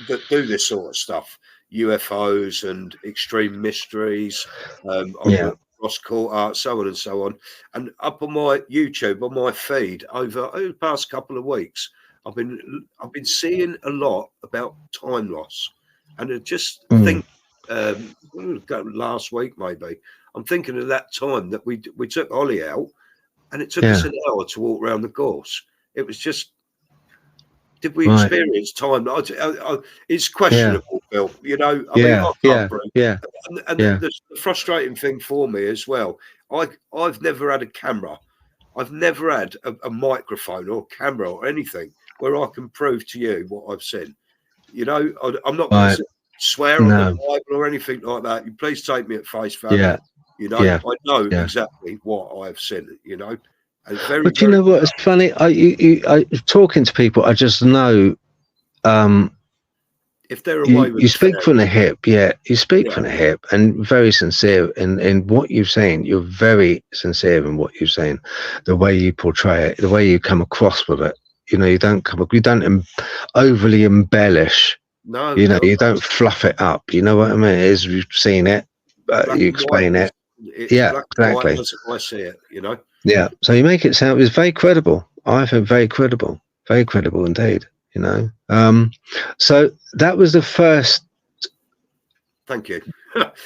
that do this sort of stuff. UFOs and extreme mysteries, cross court art, so on and so on. And up on my YouTube, on my feed, over the past couple of weeks, I've been seeing a lot about time loss, and I just think last week maybe, I'm thinking of that time that we took Ollie out, and it took us an hour to walk around the course. It was just, did we experience time? It's questionable, Bill. You know, I mean, I can't prove. And the frustrating thing for me as well, I've never had a camera. I've never had a microphone or camera or anything where I can prove to you what I've seen. You know, I'm not going to swear on the Bible or anything like that. You please take me at face value. You know, I know exactly what I've seen. You know, and very. But you know what? It's funny. I talking to people, I just know. If they're away with you speak from the hip, you speak from the hip, and very sincere in what you're saying. You're very sincere in what you're saying, the way you portray it, the way you come across with it. You know, you don't overly embellish. No, you know, you don't fluff it up. You know what I mean? It is, you've seen it, you explain it. Exactly. I see it. You know. Yeah. So you make it sound, it's very credible. I think very credible indeed. You know, so that was the first. Thank you.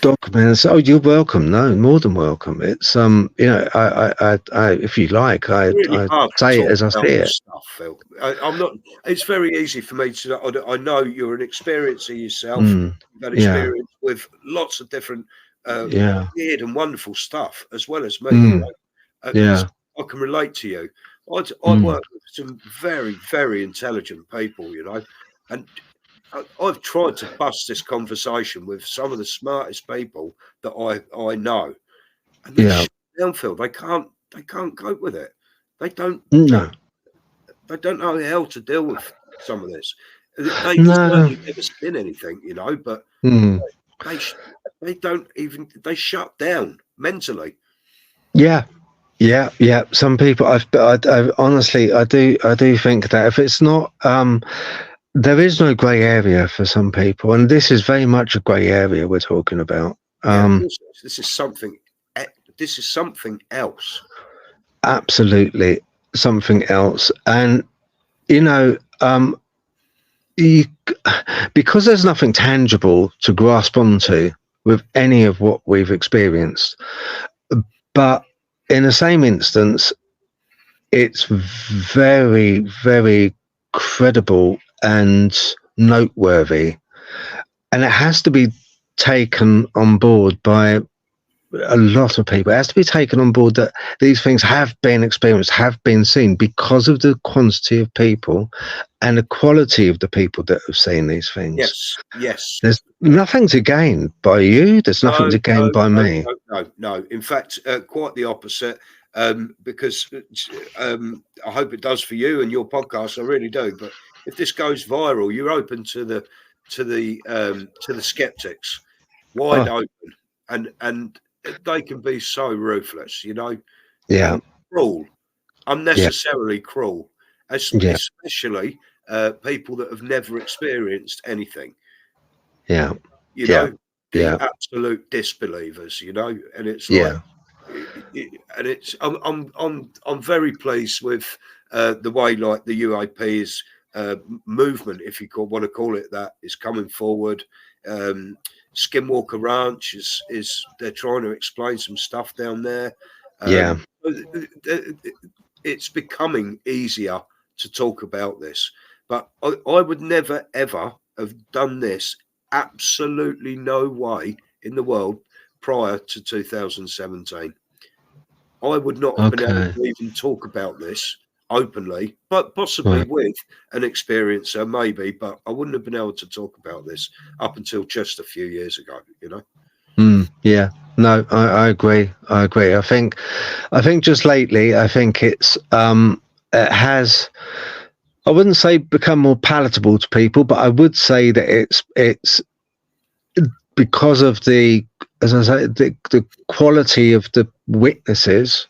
Dogman. Oh, you're welcome. No, more than welcome. It's you know, I if you like, I say it as I see it. Stuff, Phil. I'm not. It's very easy for me to. I know you're an experiencer yourself. You've had experience with lots of different weird and wonderful stuff, as well as me. You know? I can relate to you. I work with some very, very intelligent people, you know, and I've tried to bust this conversation with some of the smartest people that I know, and they shut down, Phil. They can't cope with it. They don't. No. They don't know how to deal with some of this. They've never seen anything, you know, but they don't even. They shut down mentally. Yeah. Some people, I honestly, I do think that if it's not, there is no grey area for some people, and this is very much a grey area we're talking about. This is something. This is something else. Absolutely, something else, and you know, because there's nothing tangible to grasp onto with any of what we've experienced, but in the same instance, it's very, very credible and noteworthy, and it has to be taken on board by a lot of people. It has to be taken on board that these things have been experienced, have been seen, because of the quantity of people and the quality of the people that have seen these things. Yes. There's nothing to gain by you. There's nothing to gain by me. No. In fact, quite the opposite. Because I hope it does for you and your podcast. I really do. But if this goes viral, you're open to the skeptics, wide open, and they can be so ruthless, and cruel, unnecessarily cruel, especially people that have never experienced anything. The absolute disbelievers, and it's like. And it's I'm very pleased with the way, like, the UAP's movement, if you want to call it that, is coming forward. Skinwalker Ranch is they're trying to explain some stuff down there. It's becoming easier to talk about this, but I would never ever have done this. Absolutely no way in the world. Prior to 2017, I would not have been able to even talk about this openly, but possibly with an experiencer, maybe, but I wouldn't have been able to talk about this up until just a few years ago, No, I agree. I think just lately, I think it has, I wouldn't say become more palatable to people, but I would say that it's because of the, as I say, the quality of the witnesses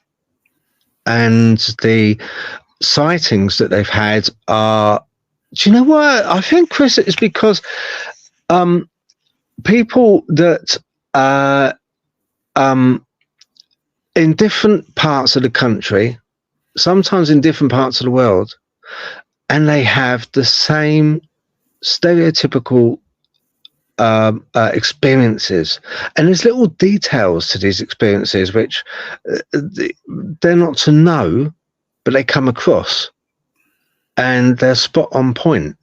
and the sightings that they've had are. Do you know what I think, Chris? It's because people that in different parts of the country, sometimes in different parts of the world, and they have the same stereotypical experiences, and there's little details to these experiences which they're not to know, but they come across and they're spot on point.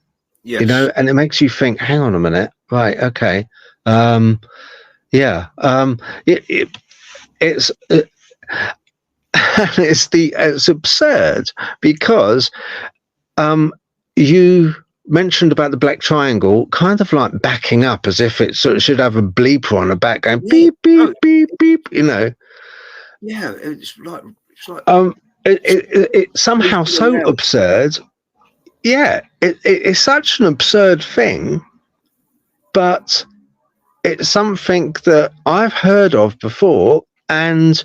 And it makes you think, hang on a minute, right? Okay. It's absurd because you mentioned about the black triangle kind of like backing up as if it sort of should have a bleeper on the back going beep beep beep beep, it's like it's somehow so absurd. It's such an absurd thing, but it's something that I've heard of before. And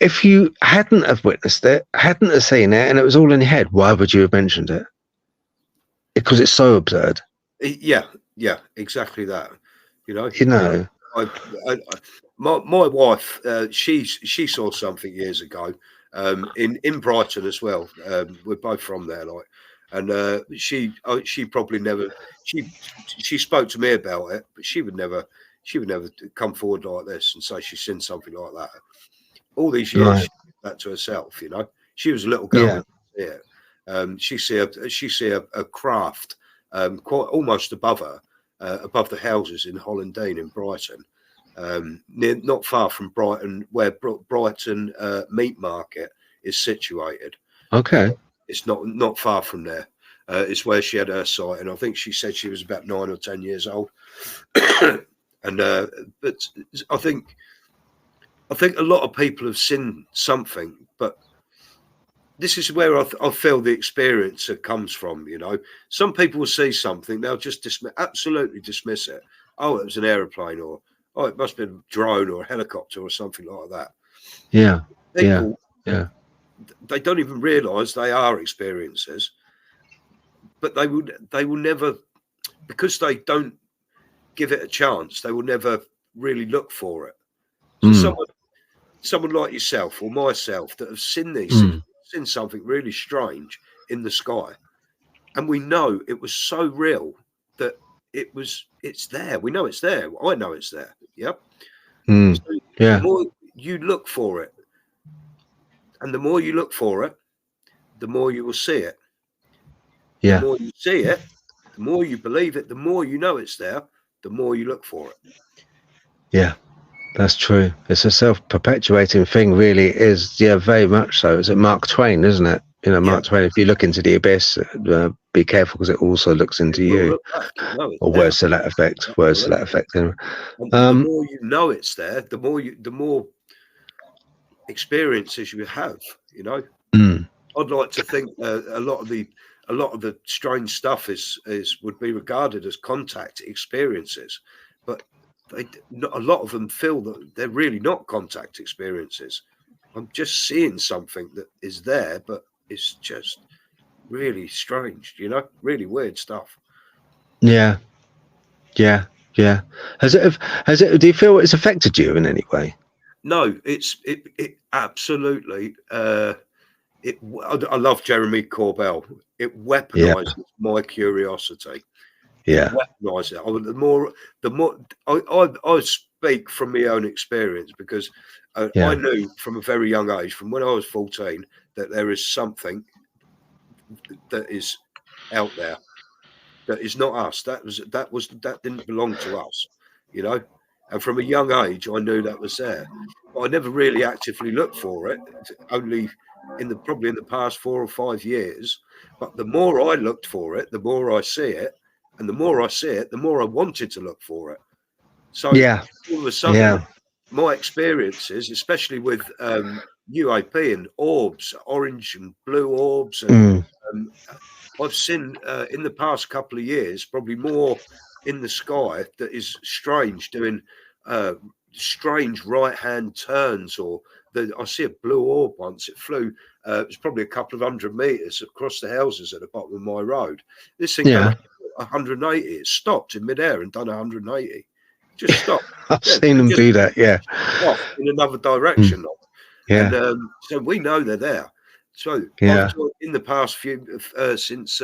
if you hadn't have witnessed it, hadn't have seen it, and it was all in your head, why would you have mentioned it? Because it's so absurd. Yeah, exactly that. My wife, she saw something years ago in Brighton as well. We're both from there, like, and she probably never. She spoke to me about it, but she would never come forward like this and say she's seen something like that. All these years, she did that to herself. She was a little girl. She see a craft quite almost above her, above the houses in Hollandine in Brighton, not far from Brighton, where Brighton Meat Market is situated. It's not far from there. It's where she had her sight, and I think she said she was about 9 or 10 years old. And but I think a lot of people have seen something, but this is where I feel the experiencer comes from. Some people will see something, they'll just absolutely dismiss it. Oh, it was an aeroplane, or oh, it must have been a drone or a helicopter or something like that. People, they don't even realise they are experiencers, but they will never, because they don't give it a chance, they will never really look for it. So someone like yourself or myself that have seen these things, seen something really strange in the sky, and we know it was so real that it's there. We know it's there. I know it's there. Yep. The more you look for it, and the more you look for it, the more you will see it. The more you see it, the more you believe it, the more you know it's there, the more you look for it. Yeah, that's true. It's a self-perpetuating thing, really. It is. Yeah, very much so. It's a Mark Twain, isn't it? You know, Yeah, Mark Twain. If you look into the abyss, be careful because it also looks it into will you. look back. You know it's Or there. words to that effect. Words to that Absolutely. effect. Anyway. And the more you know it's there, the more experiences you have. You know, Mm, I'd like to think a lot of the strange stuff is would be regarded as contact experiences, but a lot of them feel that they're really not contact experiences. I'm just seeing something that is there, but it's just really strange. You know, really weird stuff. yeah. Yeah. Yeah. Has it? Do you feel it's affected you in any way? No, it absolutely. I love Jeremy Corbell. It Yeah. weaponizes my curiosity. It Yeah. weaponizes it. The more I speak from my own experience because I Yeah. knew from a very young age, from when I was 14, that there is something that is out there that is not us. That didn't belong to us, you know. And from a young age, I knew that was there, but I never really actively looked for it. Only probably in the past 4 or 5 years. But the more I looked for it, the more I see it, and the more I see it, the more I wanted to look for it. So Yeah. all of a sudden, Yeah. my experiences, especially with UAP and orbs, orange and blue orbs, and Mm, um, I've seen in the past couple of years probably more in the sky that is strange, doing uh, strange right-hand turns, or I see a blue orb once. It flew. It was probably a couple of 100 meters across the houses at the bottom of my road. This thing yeah. done 180. It stopped in midair and done 180. Just stopped. I've Yeah, seen them just do that. Yeah. off in another Mm, direction. And yeah. so we know they're there. So I've Yeah. joined in the past since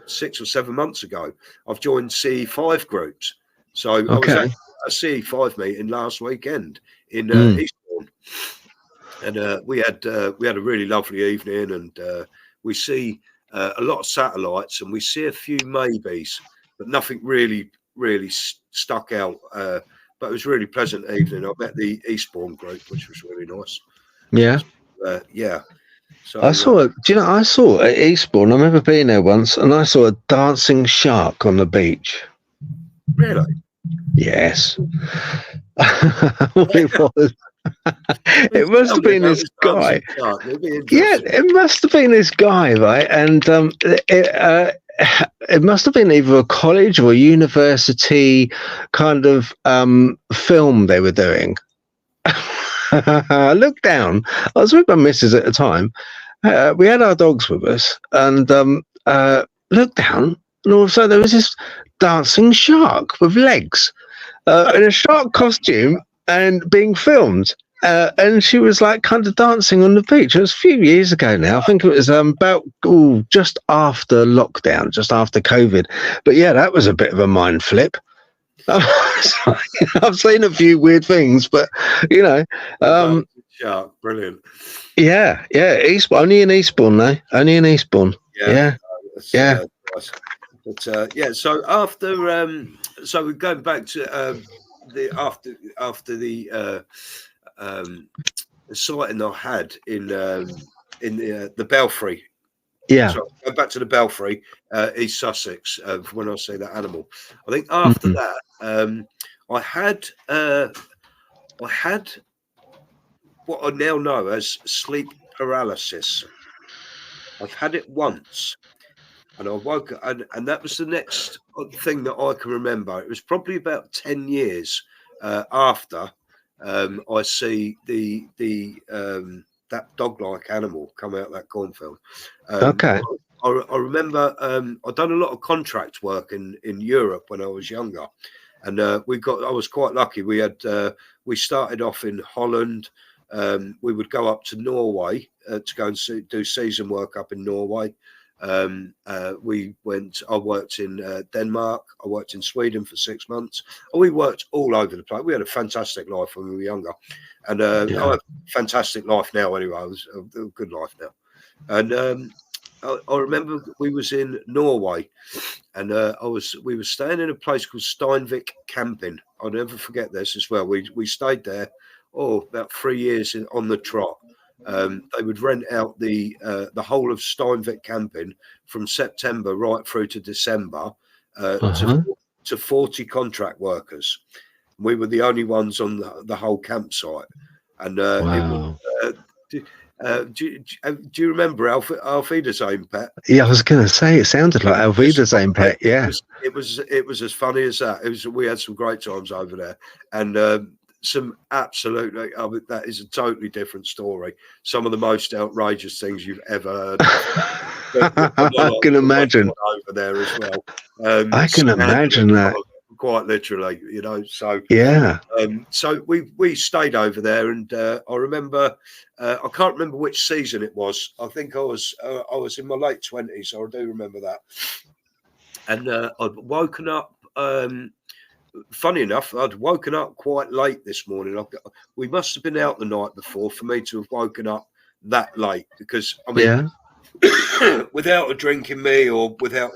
6 or 7 months ago, I've joined CE5 groups. So I was at Okay. a CE5 meeting last weekend in Mm, Eastbourne, and we had a really lovely evening, and we see a lot of satellites, and we see a few maybes, but nothing really stuck out. But it was a really pleasant evening. I met the Eastbourne group, which was really nice. yeah. Yeah. I So saw it. Do you know? I saw at Eastbourne. I remember being there once, and I saw a dancing shark on the beach. really, Yes. What it was. please It must tell have me been about this this guy. dancing shark. It'll be Yeah, interesting. it must have been this guy, right? And it must have been either a college or a university kind of film they were doing. I looked down. I was with my missus at the time. We had our dogs with us, and looked down, and all of a sudden there was this dancing shark with legs in a shark costume and being filmed. And she was like kind of dancing on the beach. It was a few years ago now. I think it was about just after lockdown, just after COVID. But yeah, that was a bit of a mind flip. I've seen a few weird things, but you know, A um, dancing shark, brilliant. yeah, only in Eastbourne, though. Only in Eastbourne. Yeah, Yeah, that's yeah, nice. But yeah, so so we're going back to the after um, the sighting I had in the Belfry. yeah. So go back to the Belfry, East Sussex. When I see that animal, I think after Mm, that, I had I had what I now know as sleep paralysis. I've had it once, and I woke, and that was the next thing that I can remember. It was probably about 10 years after I see that dog-like animal come out of that cornfield. Um, okay. I remember I'd done a lot of contract work in Europe when I was younger, and I was quite lucky. We started off in Holland. We would go up to Norway to go and do season work up in Norway. I worked in Denmark. I worked in Sweden for 6 months. We worked all over the place. We had a fantastic life when we were younger, and I Yeah. have a fantastic life now. Anyway, it was a good life now. And I remember we was in Norway, and we were staying in a place called Steinvik Camping. I'll never forget this as well. We stayed there, about 3 years on the trot. They would rent out the whole of Steinvik camping from September right through to December to 40 contract workers. We were the only ones on the whole campsite, and it was. Do you remember Alfieda's Aim Pet? Yeah, I was going to say it sounded like Alfieda's Aim Pet. Yeah, it was as funny as that. We had some great times over there, and some absolutely. I mean, that is a totally different story. Some of the most outrageous things you've ever heard. I can imagine over there as well. I can imagine that. Quite literally, so yeah. So we stayed over there, and I remember I can't remember which season it was. I think I was in my late 20s, so I do remember that. And I'd woken up. Funny enough, I'd woken up quite late this morning. We must have been out the night before for me to have woken up that late, because I mean, without a drink in me or without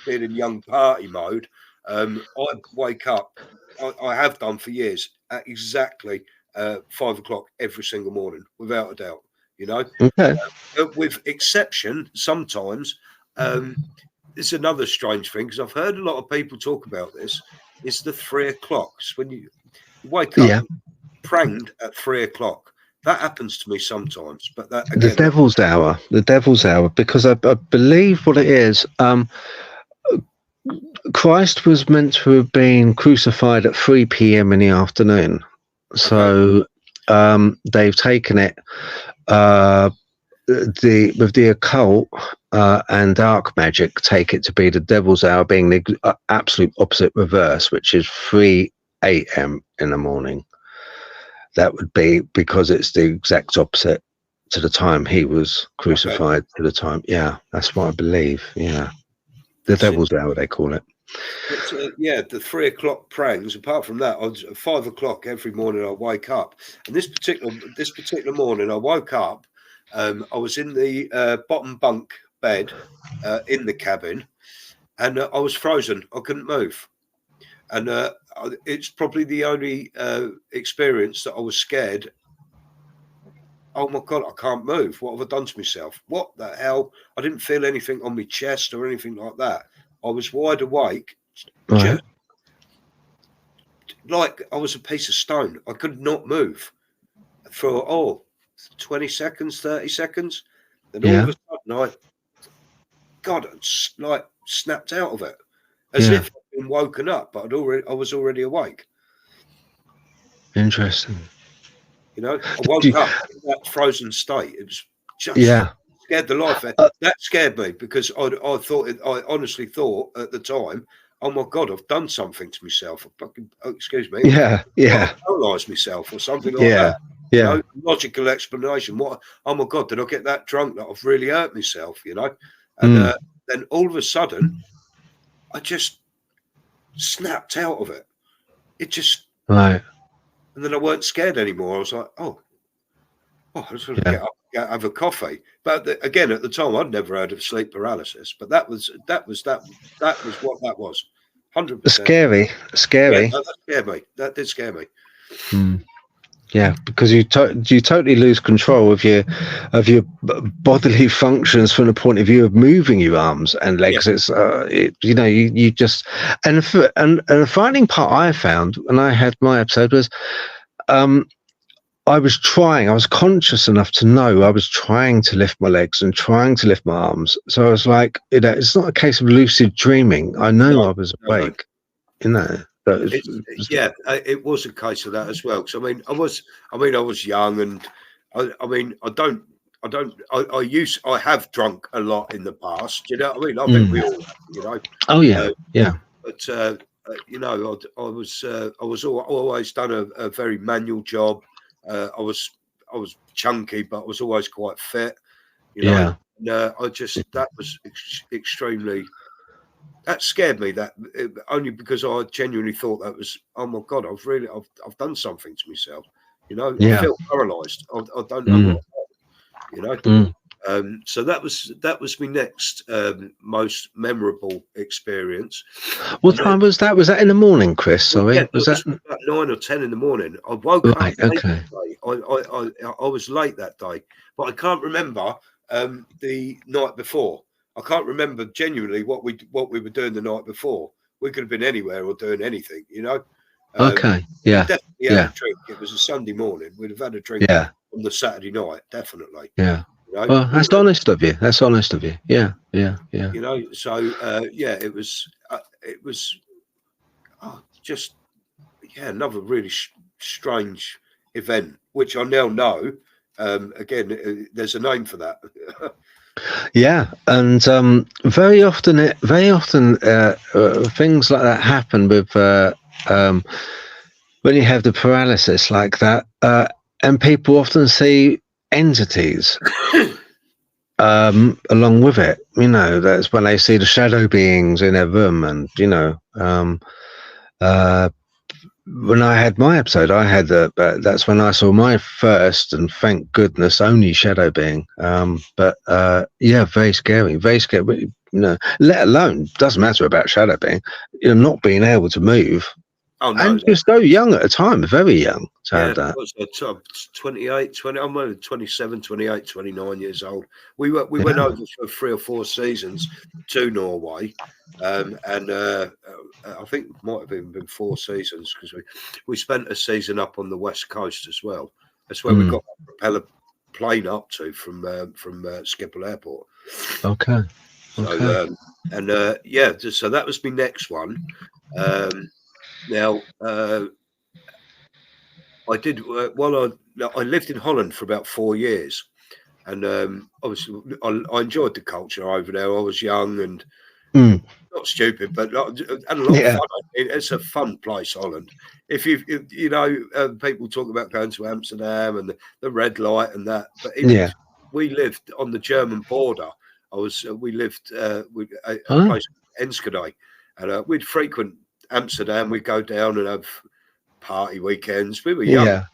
being in young party mode. I wake up, I have done for years, at exactly 5 o'clock every single morning, without a doubt, Okay. With exception, sometimes, it's another strange thing, because I've heard a lot of people talk about this, is the 3 o'clocks. When you wake up pranged at 3 o'clock. That happens to me sometimes, but that again, the devil's hour, because I believe what it is, Christ was meant to have been crucified at 3 p.m. in the afternoon. So they've taken it with the occult and dark magic, take it to be the devil's hour, being the absolute opposite reverse, which is 3 a.m. in the morning. That would be because it's the exact opposite to the time he was crucified, to the time. Yeah, that's what I believe. Yeah. The devil's hour, they call it. But, the 3 o'clock prangs. Apart from that, at 5 o'clock every morning I wake up. And this particular morning I woke up. I was in the bottom bunk bed in the cabin, and I was frozen. I couldn't move. And it's probably the only experience that I was scared. Oh my God, I can't move. What have I done to myself? What the hell? I didn't feel anything on my chest or anything like that. I was wide awake, just like I was a piece of stone. I could not move for 20 seconds, 30 seconds. Then all of a sudden I snapped out of it, as if I'd been woken up, but I was already awake. Interesting. I woke up in that frozen state. It was just scared the life out. That scared me, because I honestly thought at the time, oh my God, I've done something to myself. Excuse me. I've paralyzed myself or something like that. Yeah. Logical explanation. What? Oh my God, did I get that drunk that I've really hurt myself? And then all of a sudden, I just snapped out of it. It just And then I weren't scared anymore. I was like, I just want to get up, have a coffee. But again, at the time, I'd never heard of sleep paralysis. But that was what that was. 100%. Scary. Yeah, that scared me. That did scare me. Yeah, because you totally lose control of your bodily functions from the point of view of moving your arms and legs. It's you just and the frightening part I found when I had my episode was I was conscious enough to know I was trying to lift my legs and trying to lift my arms. So I was like, it's not a case of lucid dreaming. I know I was awake, It was a case of that as well. Because I was young, and I have drunk a lot in the past. You know what I mean? I think we all have, Oh yeah, But I was always done a very manual job. I was chunky, but I was always quite fit. And, that was extremely. That scared me. Only because I genuinely thought that was, oh my God, I've done something to myself. I feel paralysed. I don't know what, So that was my next most memorable experience. What time was that? Was that in the morning, Chris? Sorry, Yeah, was it that was about 9 or 10 in the morning. I woke up right? late Okay. that day. I was late that day, but I can't remember the night before. I can't remember genuinely what we were doing the night before. We could have been anywhere or doing anything, you know. Okay. We Yeah. definitely had a Yeah. drink. It was a Sunday morning. We'd have had a drink Yeah. on the Saturday night, definitely. Yeah. You know, Well, that's honest of you. That's honest of you. Yeah. Yeah. Yeah. you know. So yeah, it was just another really strange event, which I now know. Again, there's a name for that. Yeah, and very often, things like that happen with when you have the paralysis like that, and people often see entities along with it. You know, that's when they see the shadow beings in their room, and when I had my episode, I had that's when I saw my first and thank goodness only shadow being. But yeah, very scary, very scary. You know, let alone doesn't matter about shadow being, you know, not being able to move. Oh no, And you're so young at the time, very young to have that. What's that? 28, 20. I'm only 27, 28, 29 years old. We went over for 3 or 4 seasons to Norway, and I think it might have even been 4 seasons because we spent a season up on the west coast as well. That's where we got a propeller plane up to from Schiphol Airport. Okay. So yeah, so that was my next one. Now, I did while I lived in Holland for about 4 years, and obviously I enjoyed the culture over there. I was young and not stupid, but had a lot of fun. It's a fun place, Holland. If you know, people talk about going to Amsterdam and the red light and that, but we lived on the German border. We lived a place called Enschede, and we'd frequent Amsterdam. We'd go down and have party weekends. We were young. Yeah.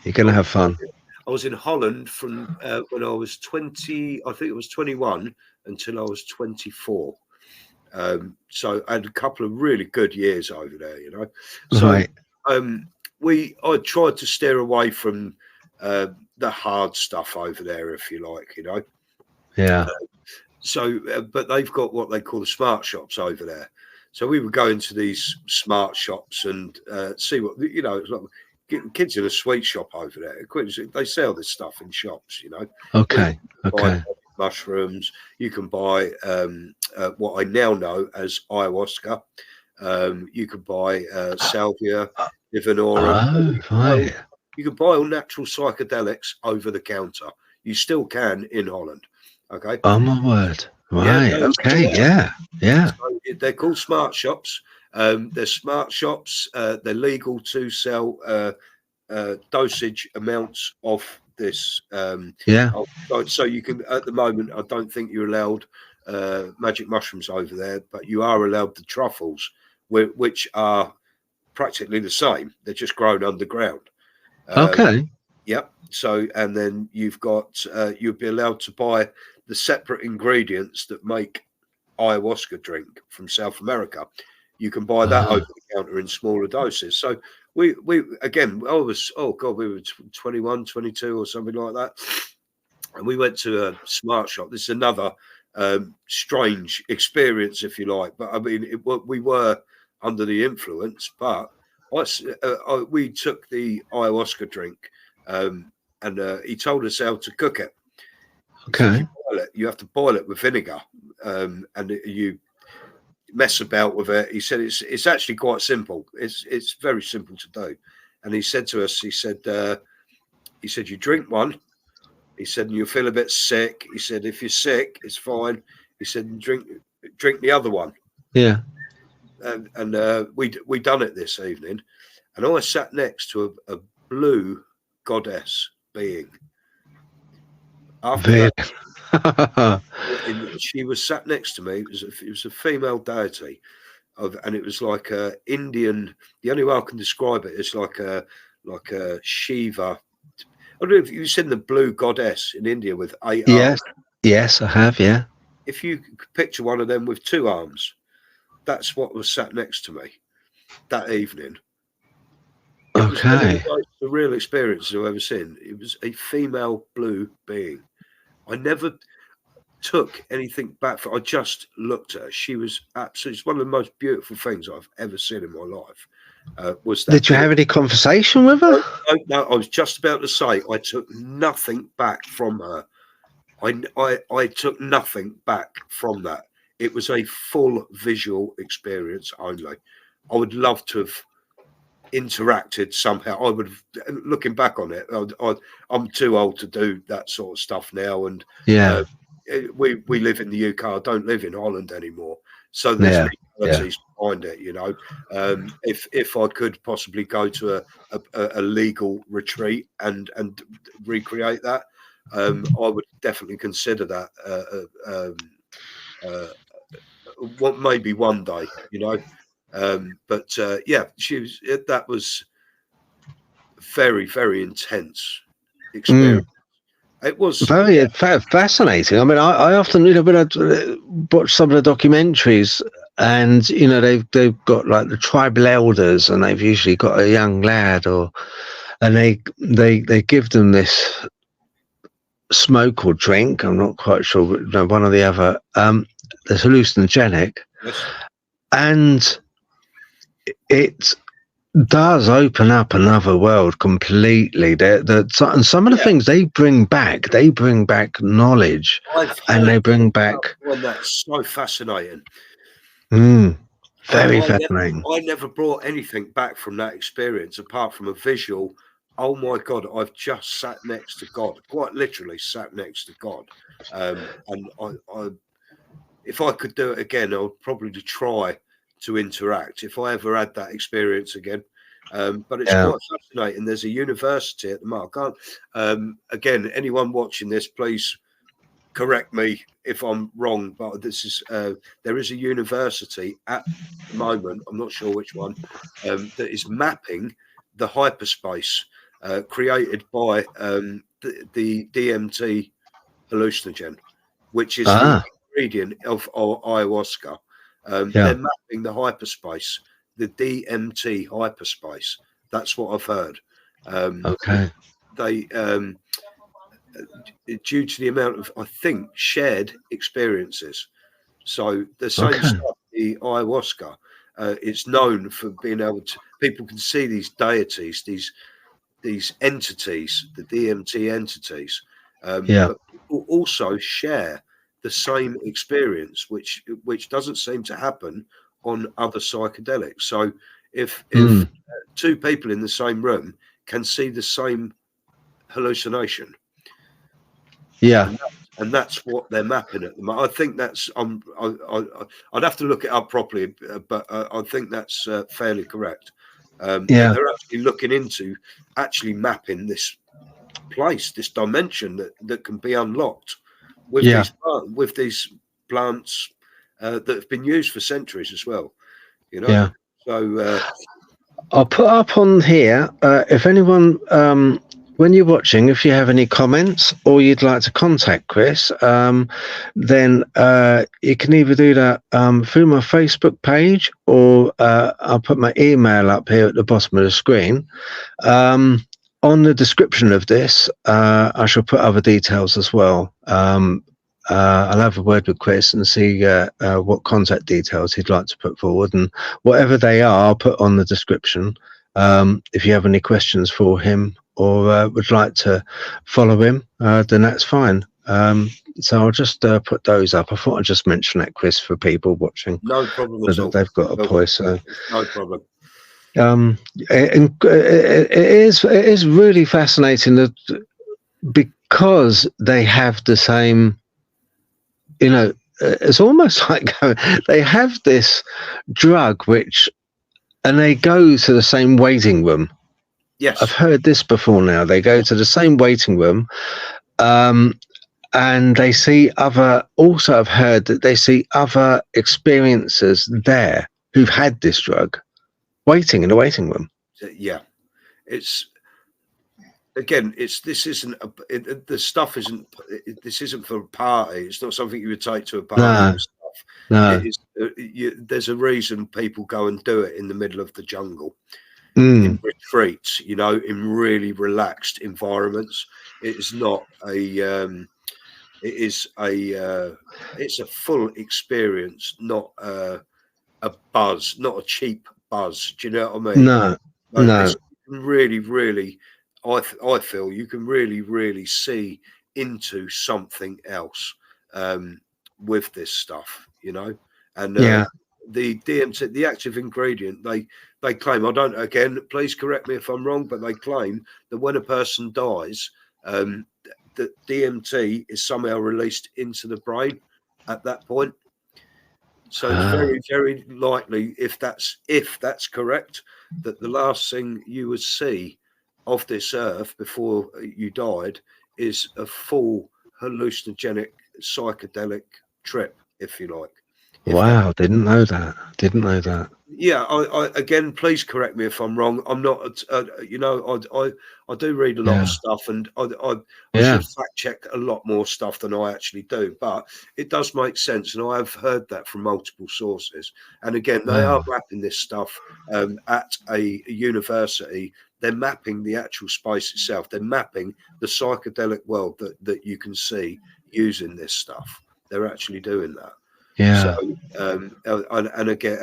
You're gonna have fun. I was in Holland from when I was 20. I think it was 21 until I was 24. So I had a couple of really good years over there. You know, so I tried to steer away from the hard stuff over there, if you like. You know. Yeah. But they've got what they call the smart shops over there. So we would go into these smart shops and see what, you know, it's like kids in a sweet shop over there. They sell this stuff in shops, you know. Okay. Buy mushrooms. You can buy what I now know as ayahuasca. You can buy salvia, divinorum. You can buy all natural psychedelics over the counter. You still can in Holland. Okay. Oh my word. Right. Yeah, okay. Yeah. So they're called smart shops. They're smart shops. They're legal to sell dosage amounts of this. So you can, at the moment, I don't think you're allowed magic mushrooms over there, but you are allowed the truffles, which are practically the same. They're just grown underground. Okay. Yep. So, and then you've got, you'd be allowed to buy the separate ingredients that make ayahuasca drink from South America. You can buy that over the counter in smaller doses. So we again, we were 21, 22 or something like that. And we went to a smart shop. This is another strange experience, if you like. But I mean, we were under the influence, but we took the ayahuasca drink and he told us how to cook it. Okay. You have to boil it with vinegar, and you mess about with it. He said it's actually quite simple. It's very simple to do. And he said to us, he said you drink one. He said you feel a bit sick. He said if you're sick, it's fine. He said drink the other one. Yeah. And we done it this evening, and I sat next to a blue goddess being. After that, she was sat next to me. It was a female deity, and it was like a Indian. The only way I can describe it is like a Shiva. I don't know if you've seen the blue goddess in India with 8 Yes, arms. yes, I have. Yeah. If you could picture one of them with 2 arms, that's what was sat next to me that evening. It was one of the Okay. most surreal experiences I've ever seen. It was a female blue being. I never took anything back for. I just looked at her. She was absolutely. It's one of the most beautiful things I've ever seen in my life. Was that? Did you have any conversation with her? No, I was just about to say I took nothing back from her. I took nothing back from that. It was a full visual experience only. I would love to have interacted somehow. I would have, looking back on it, I'm too old to do that sort of stuff now. And Yeah. we live in the UK. I don't live in Holland anymore. So there's legalities behind it, you know. If I could possibly go to a legal retreat and recreate that, I would definitely consider that. What maybe one day, you know. But yeah, that was very, very intense experience. It was very fascinating. I mean, I often, you know, when I watch some of the documentaries, and you know, they've got like the tribal elders, and they've usually got a young lad, and they give them this smoke or drink. I'm not quite sure, but no, one or the other. That's hallucinogenic, yes. And it does open up another world completely. And some of the things they bring back knowledge, and they bring back. Well, that's so fascinating. Very fascinating. I never brought anything back from that experience apart from a visual. Oh my God, I've just sat next to God, quite literally sat next to God. And I if I could do it again, I would probably try to interact if I ever had that experience again. But it's quite fascinating. There's a university at the moment. I can't, again, anyone watching this, please correct me if I'm wrong, but this is there is a university at the moment, I'm not sure which one, that is mapping the hyperspace created by the DMT hallucinogen, which is the ingredient of ayahuasca. They're mapping the hyperspace, the DMT hyperspace. That's what I've heard. Okay. They due to the amount of, I think, shared experiences. So the same stuff, the ayahuasca, it's known for being able to, people can see these deities, these entities, the DMT entities, but people also share the same experience, which doesn't seem to happen on other psychedelics. So if 2 people in the same room can see the same hallucination, and that's what they're mapping at the moment. I think that's I'd have to look it up properly, but I think that's fairly correct. They're actually looking into actually mapping this place, this dimension that can be unlocked with these plants that have been used for centuries as well. You know, so I'll put up on here if anyone. When you're watching, if you have any comments or you'd like to contact Chris, then you can either do that through my Facebook page, or I'll put my email up here at the bottom of the screen. On the description of this, I shall put other details as well. I'll have a word with Chris and see what contact details he'd like to put forward, and whatever they are, I'll put on the description. If you have any questions for him, or would like to follow him, then that's fine. So I'll just put those up. I thought I'd just mention that, Chris, for people watching. No problem at all. They've got a voice. So. No problem. It is really fascinating that because they have the same, you know, it's almost like they have this drug and they go to the same waiting room. Yes, I've heard this before now. They go to the same waiting room, and they see also I've heard that they see other experiencers there who've had this drug waiting in the waiting room. Yeah, it's again, the stuff isn't. This isn't for a party. It's not something you would take to a party. No, This stuff. no. It is. There's a reason people go and do it in the middle of the jungle, in Mm, retreats. In really relaxed environments. It is not a. It is a. It's a full experience, not a buzz, not a cheap buzz. Do you know what I mean? no, Like no. this really, really, I feel you can really, really see into something else with this stuff, and Yeah. the DMT, the active ingredient, they claim. I don't. Again, please correct me if I'm wrong, but they claim that when a person dies, that DMT is somehow released into the brain at that point. So it's Ah, very, very likely, if that's correct, that the last thing you would see of this earth before you died is a full hallucinogenic psychedelic trip, if you like. If that wow. Didn't know that. Didn't know that. Yeah, I again, please correct me if I'm wrong. I'm not, I do read a lot of Yeah. stuff, and I Yeah. should fact check a lot more stuff than I actually do. But it does make sense, and I have heard that from multiple sources. And again, they are Wow. mapping this stuff at a university. They're mapping the actual space itself. They're mapping the psychedelic world that you can see using this stuff. They're actually doing that. So, Yeah. and again,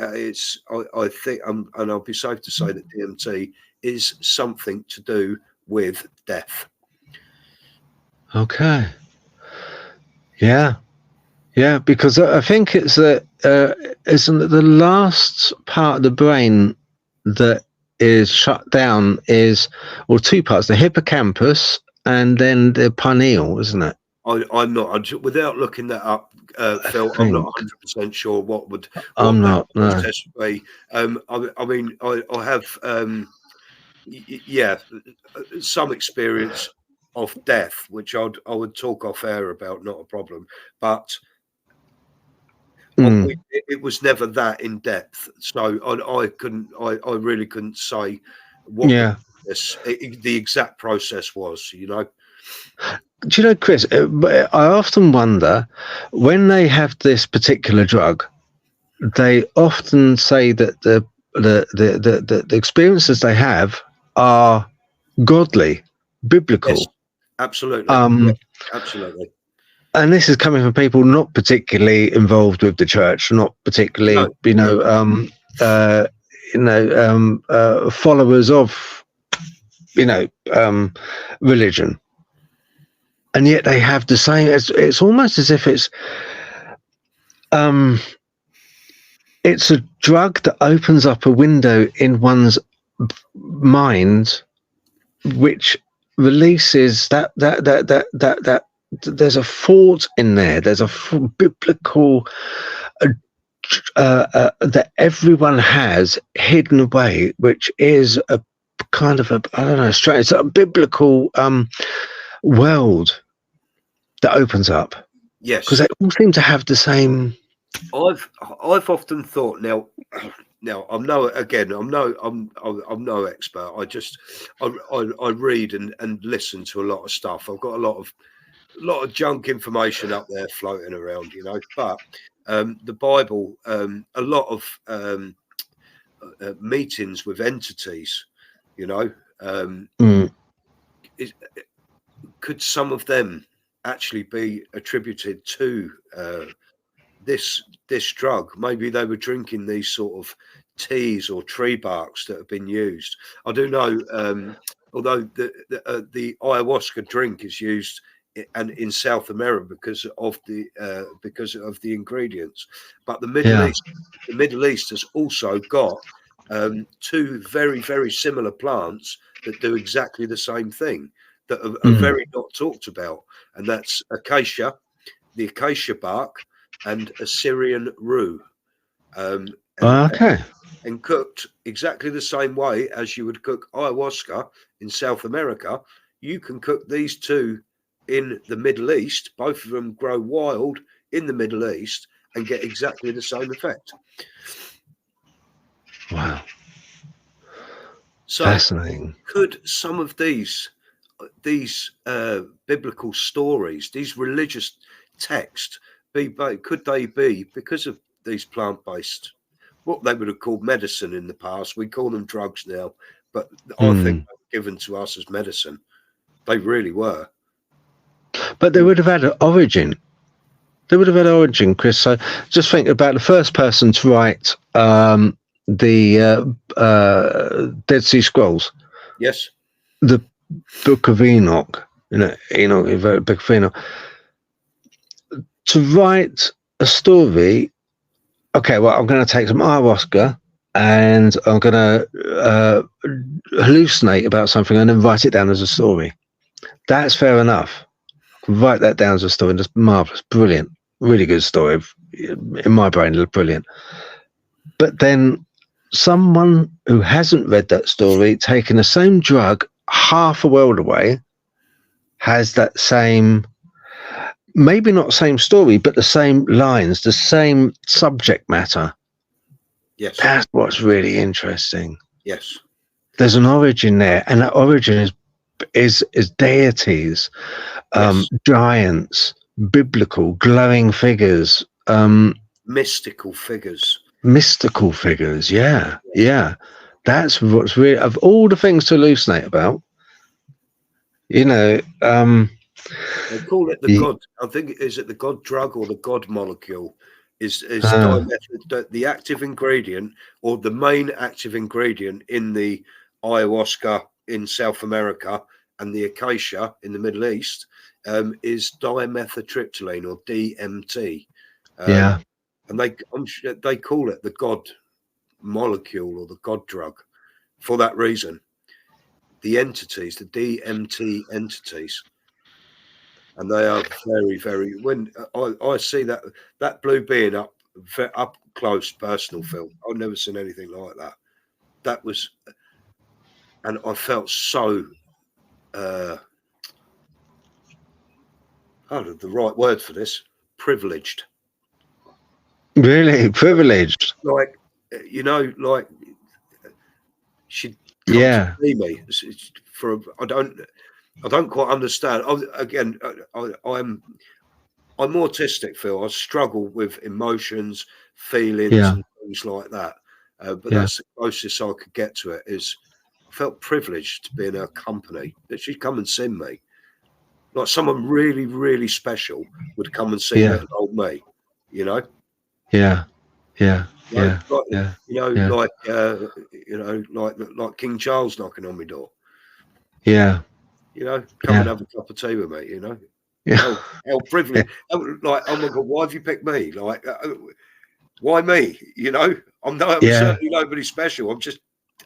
I think, and I'll be safe to say that DMT is something to do with death. Okay. Yeah. Yeah. Because I think it's that isn't it the last part of the brain that is shut down is, or two parts, the hippocampus and then the pineal, isn't it? I'm not, without looking that up, Phil. I'm not Think 100% sure what I'm that not. No. process would be. I mean, I have, yeah, some experience of death, which I would talk off air about, not a problem. But Mm, it was never that in depth, so I really couldn't say what yeah. the exact process was. Do you know, Chris? I often wonder when they have this particular drug. They often say that the experiences they have are godly, Yes, biblical. absolutely. Yeah, Um, absolutely. and this is coming from people not particularly involved with the church, not particularly, No, no. followers of, religion, and yet they have the same. It's almost as if um, it's a drug that opens up a window in one's mind, which releases that there's a thought in there. There's a biblical that everyone has hidden away, which is a kind of I don't know, strange. It's a biblical world that opens up because Yes, they all seem to have the same. I've often thought now. Now I'm no expert. I read and listen to a lot of stuff. I've got a lot of junk information up there floating around, But the Bible, a lot of meetings with entities, Mm, could some of them actually be attributed to this drug? Maybe they were drinking these sort of teas or tree barks that have been used. I do know, although the ayahuasca drink is used and in South America because of the ingredients, but the yeah. Middle East has also got two very, very similar plants that do exactly the same thing that are Mm. very not talked about, and that's acacia, the acacia bark, and Assyrian rue, and Okay. and cooked exactly the same way as you would cook ayahuasca in South America. You can cook these two in the Middle East. Both of them grow wild in the Middle East and get exactly the same effect. Wow. So, Fascinating. could some of these these biblical stories, these religious texts, could they be, because of these plant-based, what they would have called medicine in the past? We call them drugs now, but I think they were given to us as medicine. They really were. But they would have had an origin. They would have had origin, Chris. So just think about the first person to write the Dead Sea Scrolls. Yes. The Book of Enoch. Enoch, he wrote the Book of Enoch. To write a story, okay, well, I'm going to take some ayahuasca and I'm going to hallucinate about something and then write it down as a story. That's fair enough. Write that down as a story. That's marvelous, brilliant, really good story. In my brain, it looked brilliant. But then someone who hasn't read that story, taking the same drug half a world away, has that same, maybe not same story, but the same lines, the same subject matter. Yes. That's what's really interesting. Yes. There's an origin there, and that origin is deities. Yes. Giants, biblical, glowing figures, mystical figures. Yeah. That's what's really, of all the things to hallucinate about, they call it the God. I think, is it the God drug or the God molecule? Is dimethyltryptamine the active ingredient, or the main active ingredient in the ayahuasca in South America and the acacia in the Middle East? Is dimethyltryptamine, or DMT. And they call it the God molecule or the God drug for that reason. The entities, the DMT entities, and they are very, very. When I see that blue being up close, personal, Phil, I've never seen anything like that. That was, and I felt so. I don't know the right word for this. Privileged. Really privileged. Like, like she'd come to see me for. I don't quite understand. I'm autistic, Phil. I struggle with emotions, feelings, and things like that. But that's the closest I could get to it. Is I felt privileged to be in her company. That she'd come and see me. Like someone really, really special would come and see little old me, Like King Charles knocking on my door. Come and have a cup of tea with me. How privileged. Like, oh my God, why have you picked me? Like, why me? I'm certainly nobody special. I'm just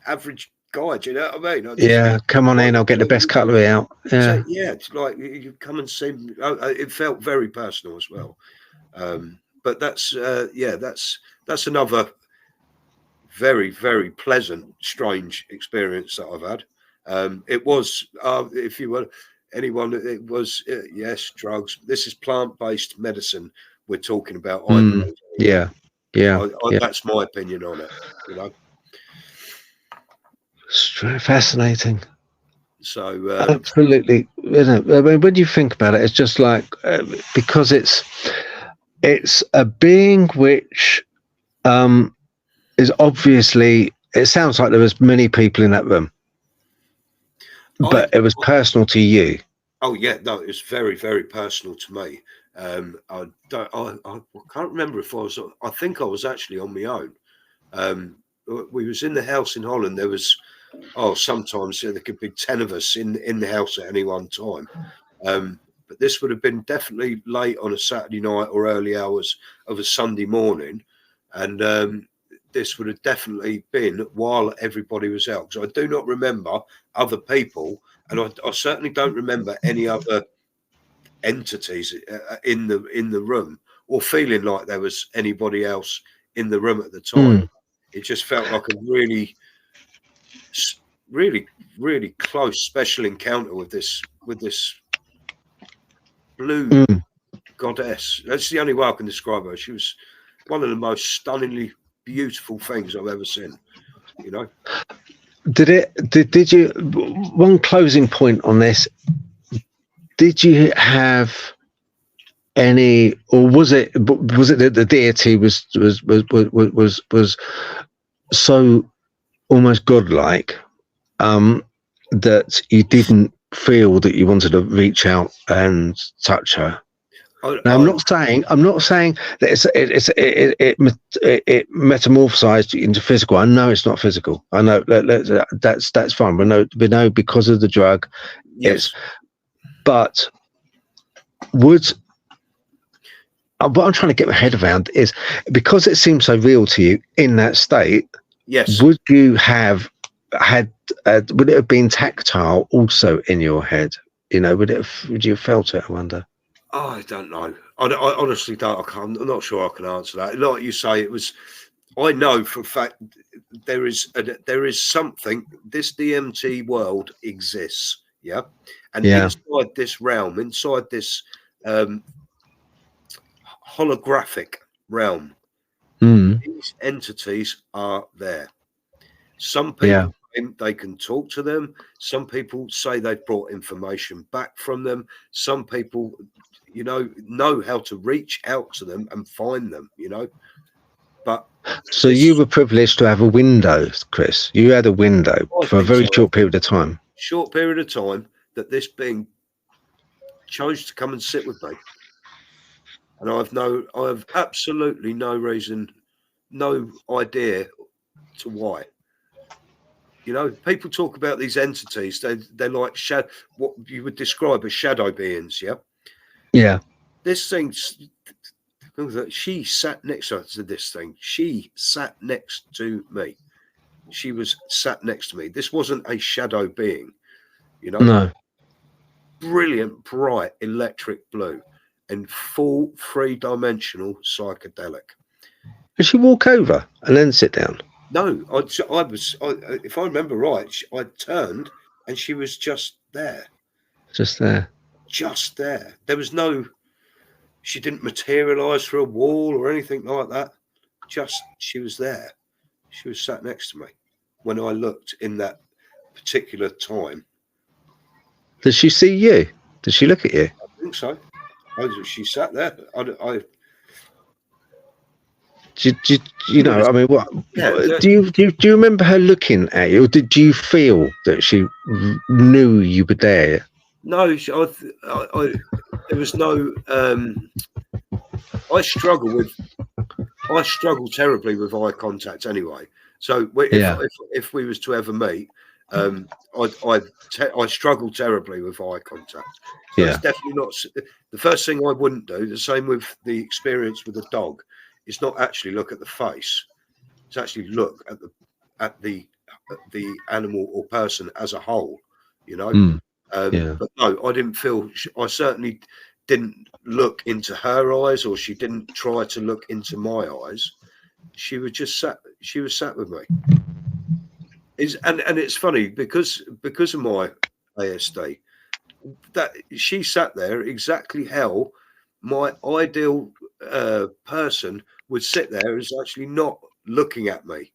average guy. Do you know what I mean? Come on in. I'll get the best cutlery out. So, it's like you come and see me. It felt very personal as well. But that's another very, very pleasant, strange experience that I've had. It was, if you were anyone, it was drugs. This is plant-based medicine we're talking about. I believe. That's my opinion on it. Fascinating. So absolutely, isn't it? I mean, when you think about it, it's just like because it's a being which is obviously. It sounds like there was many people in that room, but it was personal to you. Oh yeah, no, it's very, very personal to me. I can't remember if I was. I think I was actually on my own. We was in the house in Holland. There was. Sometimes there could be 10 of us in the house at any one time. But this would have been definitely late on a Saturday night or early hours of a Sunday morning. And this would have definitely been while everybody was out. Because I do not remember other people, and I certainly don't remember any other entities in the room, or feeling like there was anybody else in the room at the time. It just felt like a really, really, really close special encounter with this blue goddess. That's the only way I can describe her. She was one of the most stunningly beautiful things I've ever seen. Did you, one closing point on this, did you have any, or was it that the deity was so almost godlike, that you didn't feel that you wanted to reach out and touch her? Now, I'm not saying that it metamorphosized into physical. I know it's not physical. I know that's fine. We know because of the drug. Yes. But what I'm trying to get my head around is, because it seems so real to you in that state. Yes. Would you have had? Would it have been tactile also in your head? You know, would you have felt it? I wonder. Oh, I don't know. I honestly don't. I'm not sure I can answer that. Like you say, it was. I know for a fact there is something. This DMT world exists. Yeah, and inside this realm, inside this holographic realm, these entities are there. Some people claim they can talk to them. Some people say they've brought information back from them. Some people, know how to reach out to them and find them, But so you were privileged to have a window, Chris. You had a window for a very short period of time. Short period of time that this being chose to come and sit with me. And I have absolutely no reason, no idea to why. People talk about these entities. They're like what you would describe as shadow beings. Yeah. Yeah. This thing, she sat next to this thing. She sat next to me. She was sat next to me. This wasn't a shadow being. No. Brilliant, bright, electric blue, and full 3-dimensional psychedelic. Did she walk over and then sit down? No, if I remember right, I turned and she was just there. Just there. Just there. There was no, she didn't materialize through a wall or anything like that. Just, she was there. She was sat next to me when I looked in that particular time. Did she see you? Did she look at you? I think so. She sat there. I mean, what? Yeah, do you remember her looking at you, or did you feel that she knew you were there? No, there was no. I struggle terribly with eye contact anyway. So if we was to ever meet, I struggle terribly with eye contact. So it's definitely not the first thing I wouldn't do. The same with the experience with a dog. It's not actually look at the face. It's actually look at the animal or person as a whole. But no, I didn't feel. I certainly didn't look into her eyes, or she didn't try to look into my eyes. She was just sat. She was sat with me. And it's funny because of my ASD, that she sat there exactly how my ideal person would sit there, is actually not looking at me,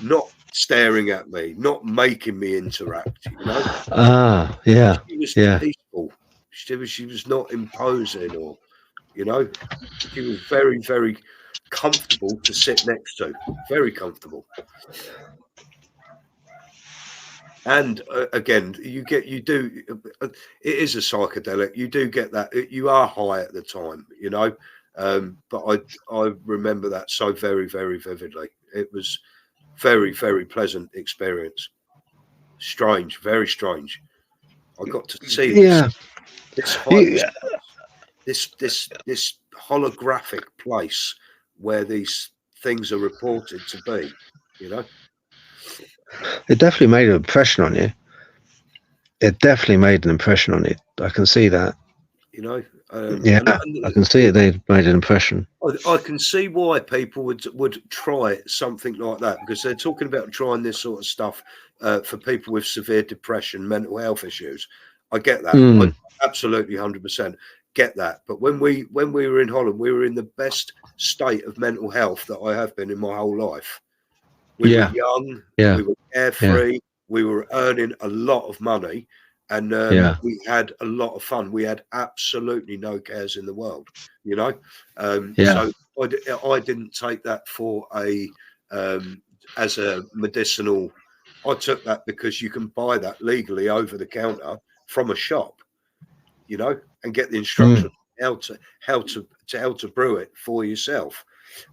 not staring at me, not making me interact. She was peaceful. She was not imposing, or she was very, very comfortable to sit next to, very comfortable. And again, it is a psychedelic. You do get that. You are high at the time, but I remember that so very, very vividly. It was very, very pleasant experience. Strange, very strange. I got to see this holographic place where these things are reported to be, It definitely made an impression on you. It definitely made an impression on you. I can see that. I can see it. They made an impression. I can see why people would try something like that, because they're talking about trying this sort of stuff for people with severe depression, mental health issues. I get that. I absolutely 100% get that. But when we were in Holland, we were in the best state of mental health that I have been in my whole life. We were Yeah. young, Yeah. we were carefree, we were earning a lot of money, and Yeah. we had a lot of fun. We had absolutely no cares in the world, you know. Yeah. So I didn't take that for a as a medicinal. I took that because you can buy that legally over the counter from a shop, you know, and get the instructions how to brew it for yourself.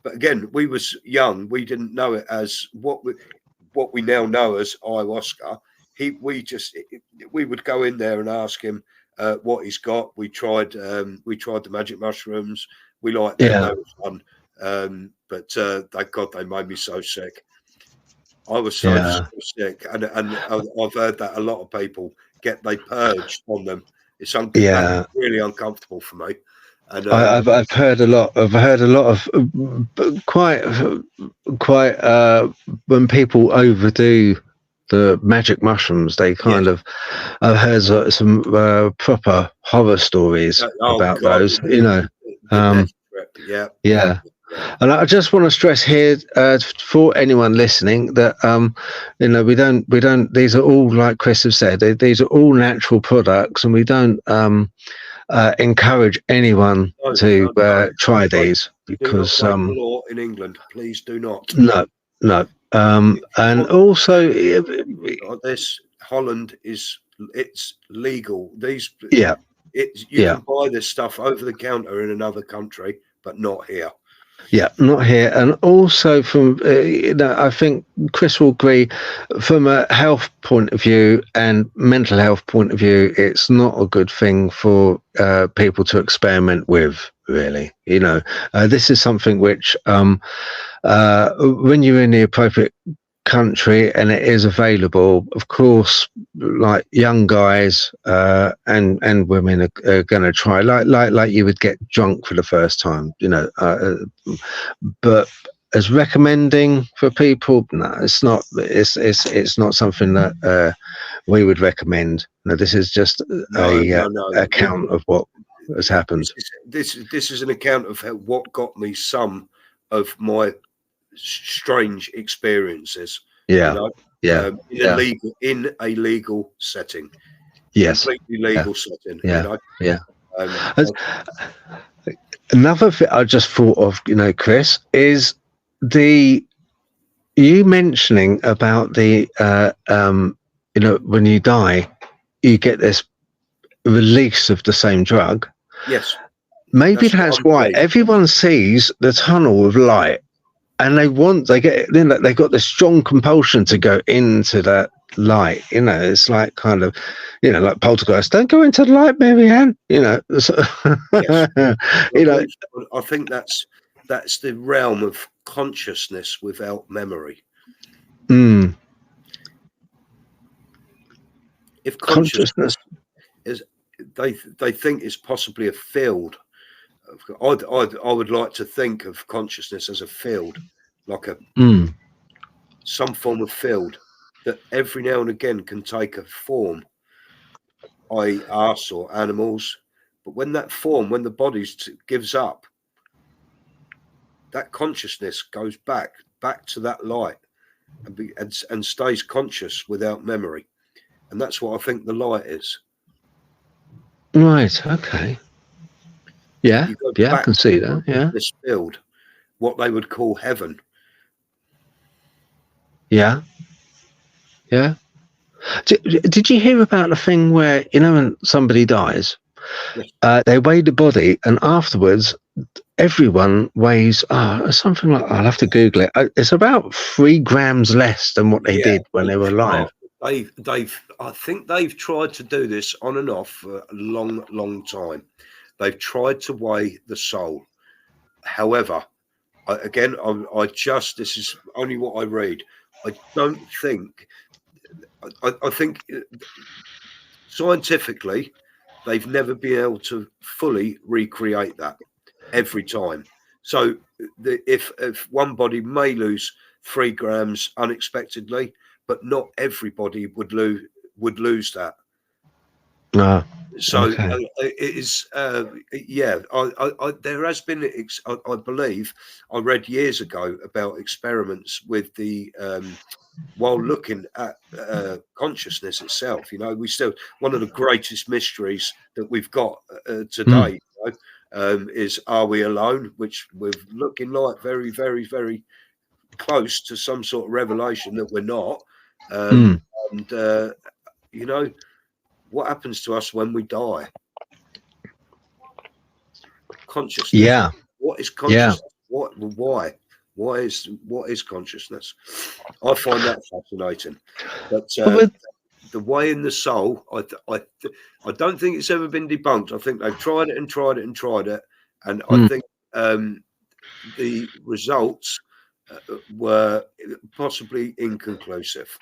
But again, we was young. We didn't know it as what we now know as ayahuasca. We would go in there and ask him what he's got. We tried the magic mushrooms. We liked them. Yeah. They were fun. But thank God they made me so sick. I was so sick, and I've heard that a lot of people they purged on them. That's Yeah. really uncomfortable for me. And I've heard a lot. I've heard a lot of quite when people overdo the magic mushrooms, they kind of. I've heard some proper horror stories about God, those. You know. the death trip. Yeah. Yeah. And I just want to stress here for anyone listening that you know, we don't these are all, like Chris have said, these are all natural products, and we don't encourage anyone to try these, because do not break the law in England, please do not. No. And also this Holland it's legal. Yeah. You can buy this stuff over the counter in another country, but not here. Yeah, not here. And also from, you know, I think Chris will agree, from a health point of view and mental health point of view, it's not a good thing for people to experiment with, really. You know, this is something which, when you're in the appropriate country and it is available, of course, like young guys and women are going to try, like you would get drunk for the first time, you know, but as recommending for people, no, it's not. It's not something that we would recommend. No, this is just No. account of what has happened. This is an account of what got me some of my strange experiences. Yeah. You know? In a legal setting. Yes. Completely legal setting. Yeah. You know? Yeah. Another thing I just thought of, you know, Chris, is you mentioning about the you know, when you die, you get this release of the same drug. Yes. Maybe that's why everyone sees the tunnel of light, and they got this strong compulsion to go into that light. You know, it's like kind of, you know, like Poltergeist. Don't go into the light, Marianne. You know, yes. You know. I think that's the realm of consciousness without memory. If consciousness is, they think it's possibly a field. I would like to think of consciousness as a field, like some form of field that every now and again can take a form, i.e. us or animals. But when the body gives up, that consciousness goes back to that light and stays conscious without memory. And that's what I think the light is. Right. Okay. Yeah. Yeah, I can see that. Yeah. This field, what they would call heaven. Yeah. Yeah. Did you hear about the thing where, you know, when somebody dies, they weigh the body, and afterwards everyone weighs something like, I'll have to Google it. It's about 3 grams less than what they did when they were alive. I think they've tried to do this on and off for a long time. They've tried to weigh the soul. However, this is only what I read. I don't think. I think scientifically, they've never been able to fully recreate that every time. So if one body may lose 3 grams unexpectedly, but not everybody would lose that. No. So Okay. it is, yeah. There has been, I believe, I read years ago about experiments with the while looking at consciousness itself. You know, we still one of the greatest mysteries that we've got today. You know, is are we alone? Which we're looking like very, very, very close to some sort of revelation that we're not. And you know, what happens to us when we die? Consciousness. Yeah. What is Yeah. consciousness? Why? What is consciousness? I find that fascinating. But Well, the way in the soul, I don't think it's ever been debunked. I think they've tried it and tried it and tried it, and I think the results were possibly inconclusive.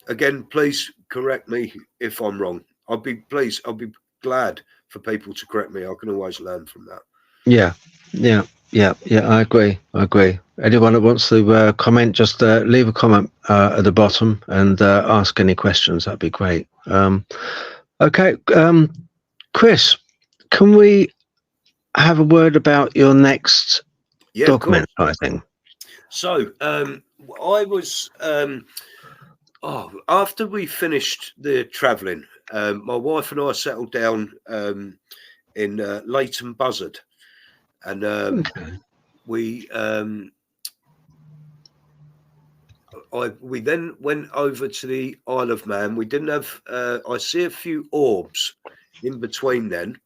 Again, please correct me if I'm wrong. I'll be glad for people to correct me. I can always learn from that. yeah. I agree. Anyone that wants to comment, just leave a comment at the bottom and ask any questions. That'd be great. Okay, Chris, can we have a word about your next Dogmen thing? So I was after we finished the travelling, my wife and I settled down in Leighton Buzzard, and we then went over to the Isle of Man. We didn't have. I see a few orbs in between then,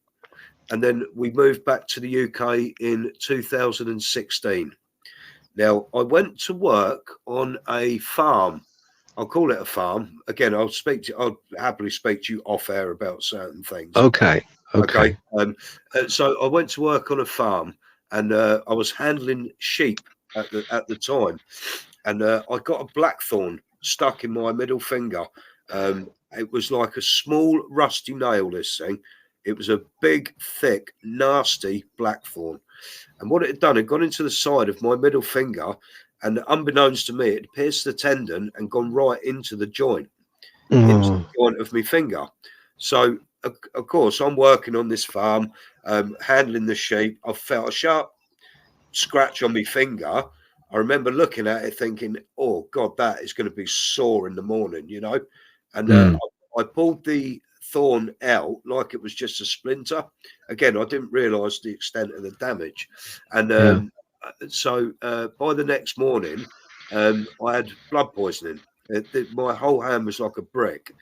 and then we moved back to the UK in 2016. Now I went to work on a farm. I'll call it a farm. Again, I'll happily speak to you off air about certain things. Okay. So I went to work on a farm, and I was handling sheep at the time, and I got a blackthorn stuck in my middle finger. It was like a small rusty nail. This thing, it was a big, thick, nasty blackthorn, and what it had done, it got into the side of my middle finger. And unbeknownst to me, it pierced the tendon and gone right into the joint, into the joint of my finger. So, of course, I'm working on this farm, handling the sheep. I felt a sharp scratch on my finger. I remember looking at it thinking, oh, God, that is going to be sore in the morning, you know. And I pulled the thorn out like it was just a splinter. Again, I didn't realise the extent of the damage. And so by the next morning, I had blood poisoning. My whole hand was like a brick,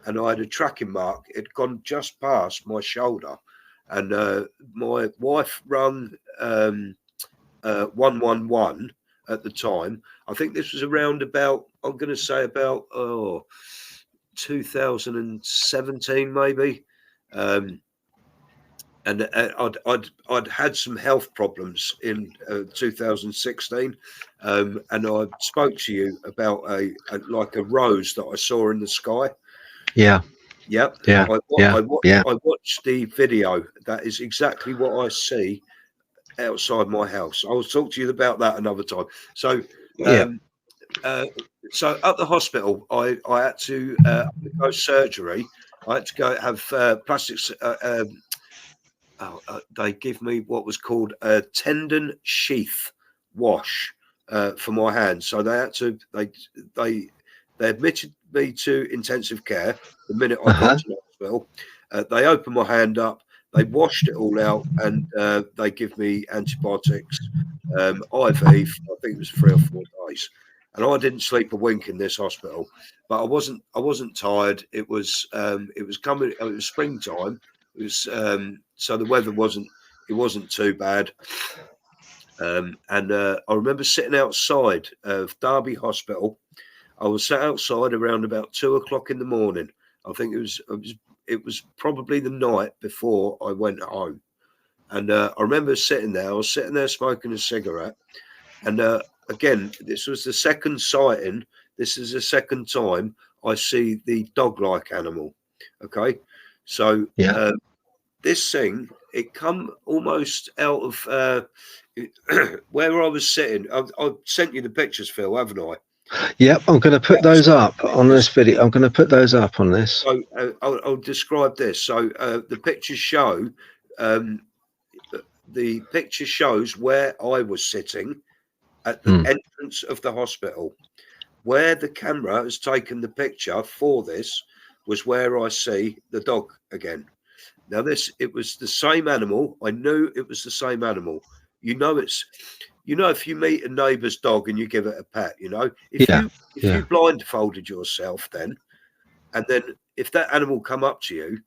and I had a tracking mark. It'd gone just past my shoulder, and my wife rung 111 at the time. I think this was around about, I'm going to say about 2017 maybe. And I'd had some health problems in 2016, and I spoke to you about a rose that I saw in the sky. Yeah. Yep. Yeah. I watched the video. That is exactly what I see outside my house. I will talk to you about that another time. So, so at the hospital, I had to undergo surgery. I had to go have plastics. They give me what was called a tendon sheath wash for my hand. So they had to they admitted me to intensive care the minute I got to the hospital. They opened my hand up, they washed it all out, and they give me antibiotics, IV. I think it was 3 or 4 days, and I didn't sleep a wink in this hospital. But I wasn't tired. It was coming. It was springtime. It was so the weather wasn't too bad. And I remember sitting outside of Derby Hospital. I was sat outside around about 2 o'clock in the morning. I think it was probably the night before I went home. And I remember sitting there. I was sitting there smoking a cigarette. And again, this was the second sighting. This is the second time I see the dog-like animal. Okay, so this thing, it come almost out of where I was sitting. I've sent you the pictures, Phil, haven't I? Yep, I'm going to put those up on this video. I'm going to put those up on this. So I'll describe this. So the pictures show, the picture shows where I was sitting at the entrance of the hospital. Where the camera has taken the picture for this was where I see the dog again. Now it was the same animal. I knew it was the same animal. You know, if you meet a neighbour's dog and you give it a pet, if you blindfolded yourself then, and then if that animal come up to you,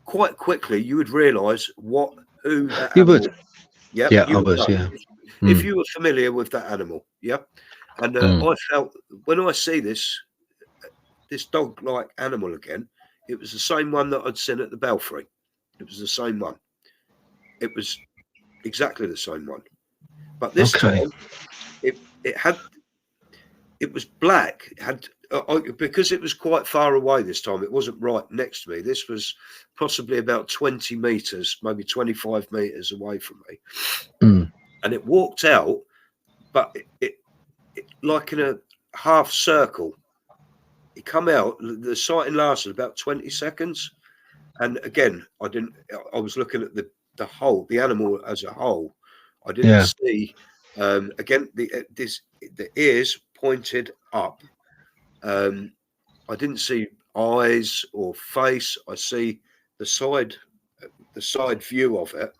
quite quickly you would realise who that You animal would. is. Yep, Yeah, you I would was. know. Yeah. If you were familiar with that animal, and I felt when I see this dog-like animal again, it was the same one that I'd seen at the Belfry. It was the same one. It was exactly the same one, but this time it was black. It had because it was quite far away this time. It wasn't right next to me. This was possibly about 20 meters, maybe 25 meters away from me, and it walked out, but it like in a half circle. It come out. The sighting lasted about 20 seconds, and again, I was looking at the animal as a whole. I didn't see. Again, the ears pointed up. I didn't see eyes or face. I see the side view of it.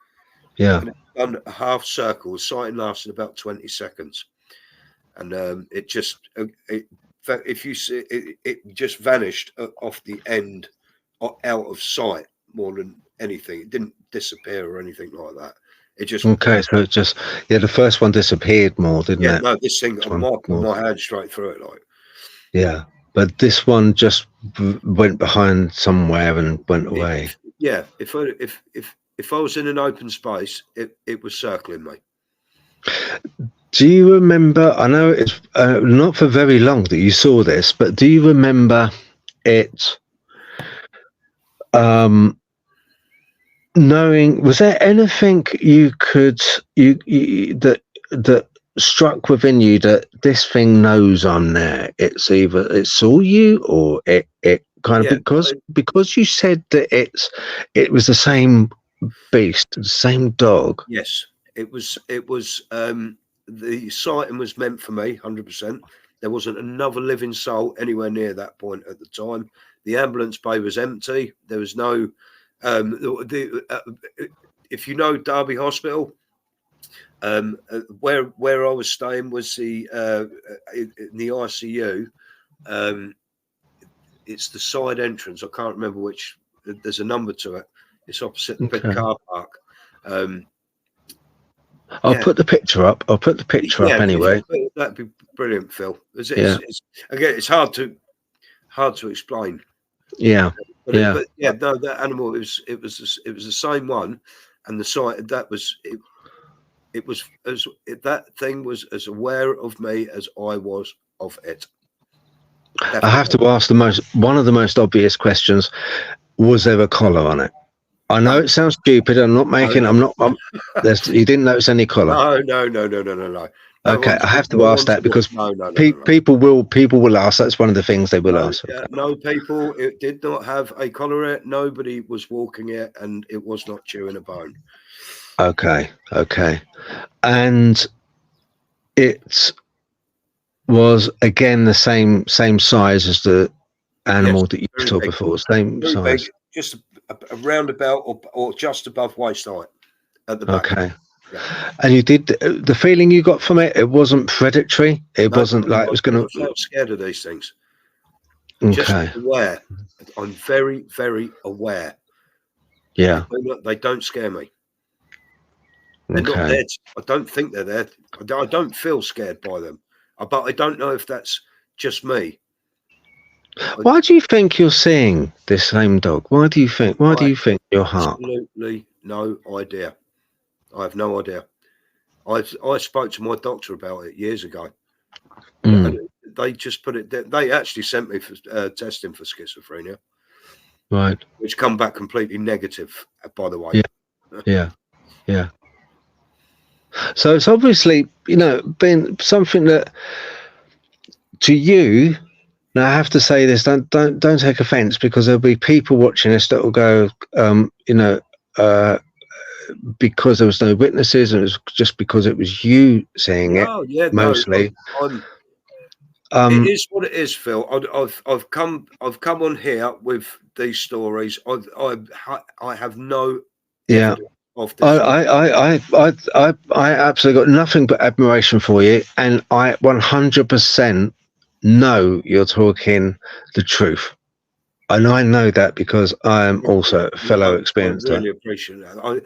Yeah. And it done a half circle. Sighting lasted about 20 seconds, and it just if you see it just vanished off the end, out of sight more than anything. It didn't disappear or anything like that. It just Okay, so it just the first one disappeared more, didn't it? No, this thing I might put my hand straight through it, like. Yeah, but this one just went behind somewhere and went away. If I was in an open space, it was circling me. Do you remember? I know it's not for very long that you saw this, but do you remember it? Knowing, was there anything you could that struck within you that this thing knows I'm there? It's either it saw you or it kind of because you said that it was the same beast, the same dog. Yes, it was. The sighting was meant for me, 100%. There wasn't another living soul anywhere near that point at the time. The ambulance bay was empty. There was no. If you know Derby Hospital, where I was staying was in the ICU. It's the side entrance. I can't remember which. There's a number to it. It's opposite the big car park. I'll put the picture up. I'll put the picture up anyway. That'd be brilliant, Phil. It's hard to explain. Yeah. But no, that animal it was the same one, and the sight that was that thing was as aware of me as I was of it. Definitely. I have to ask one of the most obvious questions: was there a collar on it? I know it sounds stupid. I'm not making. You didn't notice any collar. No. Okay, I have to ask that because people will ask. That's one of the things they will ask. No, people. It did not have a collar. Nobody was walking it, and it was not chewing a bone. Okay, and it was again the same size as the animal that you saw before. Same size. Big, just around about or just above waist height at the back. Okay. Yeah. And you did the feeling you got from it? It wasn't predatory. It wasn't like it was going to. I'm not scared of these things. Okay. Just aware. I'm very, very aware. Yeah. They don't scare me. They're not there. I don't think they're there. I don't feel scared by them. But I don't know if that's just me. Why do you think you're seeing this same dog? Why do you think your heart? Absolutely no idea. I have no idea. I spoke to my doctor about it years ago. They just put it. They actually sent me for testing for schizophrenia, right? Which come back completely negative, by the way. Yeah. So it's obviously been something that to you, now I have to say this. Don't take offence, because there'll be people watching this that will go, because there was no witnesses, and it was just because it was you seeing it mostly. It is what it is, Phil. I've come on here with these stories. I have no evidence of this. I absolutely got nothing but admiration for you, and I 100% know you're talking the truth. And I know that because I am also a fellow experiencer. I really appreciate that.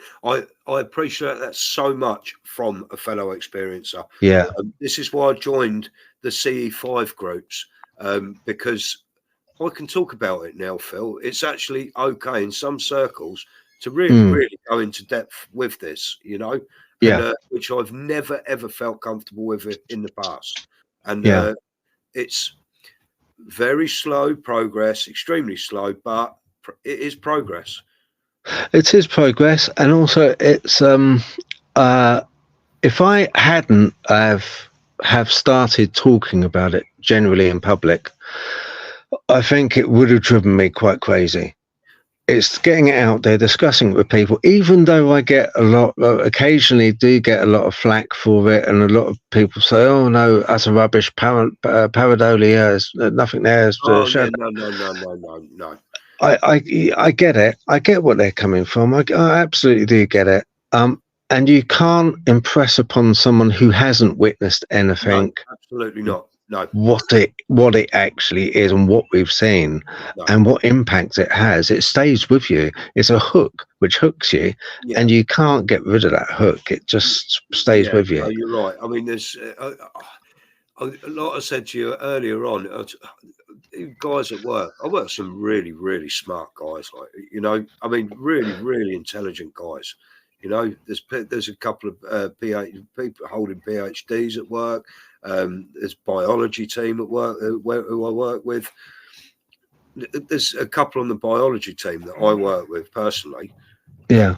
I appreciate that so much from a fellow experiencer. Yeah. This is why I joined the CE5 groups, because I can talk about it now, Phil. It's actually okay in some circles to really go into depth with this, which I've never, ever felt comfortable with it in the past. And it's very slow progress, extremely slow, but it is progress. It is progress, and also it's if I hadn't have started talking about it generally in public, I think it would have driven me quite crazy. It's getting it out there, discussing it with people, even though I get occasionally do get a lot of flack for it, and a lot of people say, "Oh no, that's a rubbish pareidolia. Nothing there." No. I get it. I get what they're coming from. I absolutely do get it. And you can't impress upon someone who hasn't witnessed anything. No, absolutely not. No. What it actually is, and what we've seen, and what impact it has. It stays with you. It's a hook which hooks you, and you can't get rid of that hook. It just stays with you. No, you're right. I mean, there's like I said to you earlier on, guys at work. I work with some really, really smart guys. I mean, really, really intelligent guys. There's a couple of people holding PhDs at work. There's biology team at work who I work with. There's a couple on the biology team that I work with personally. Yeah.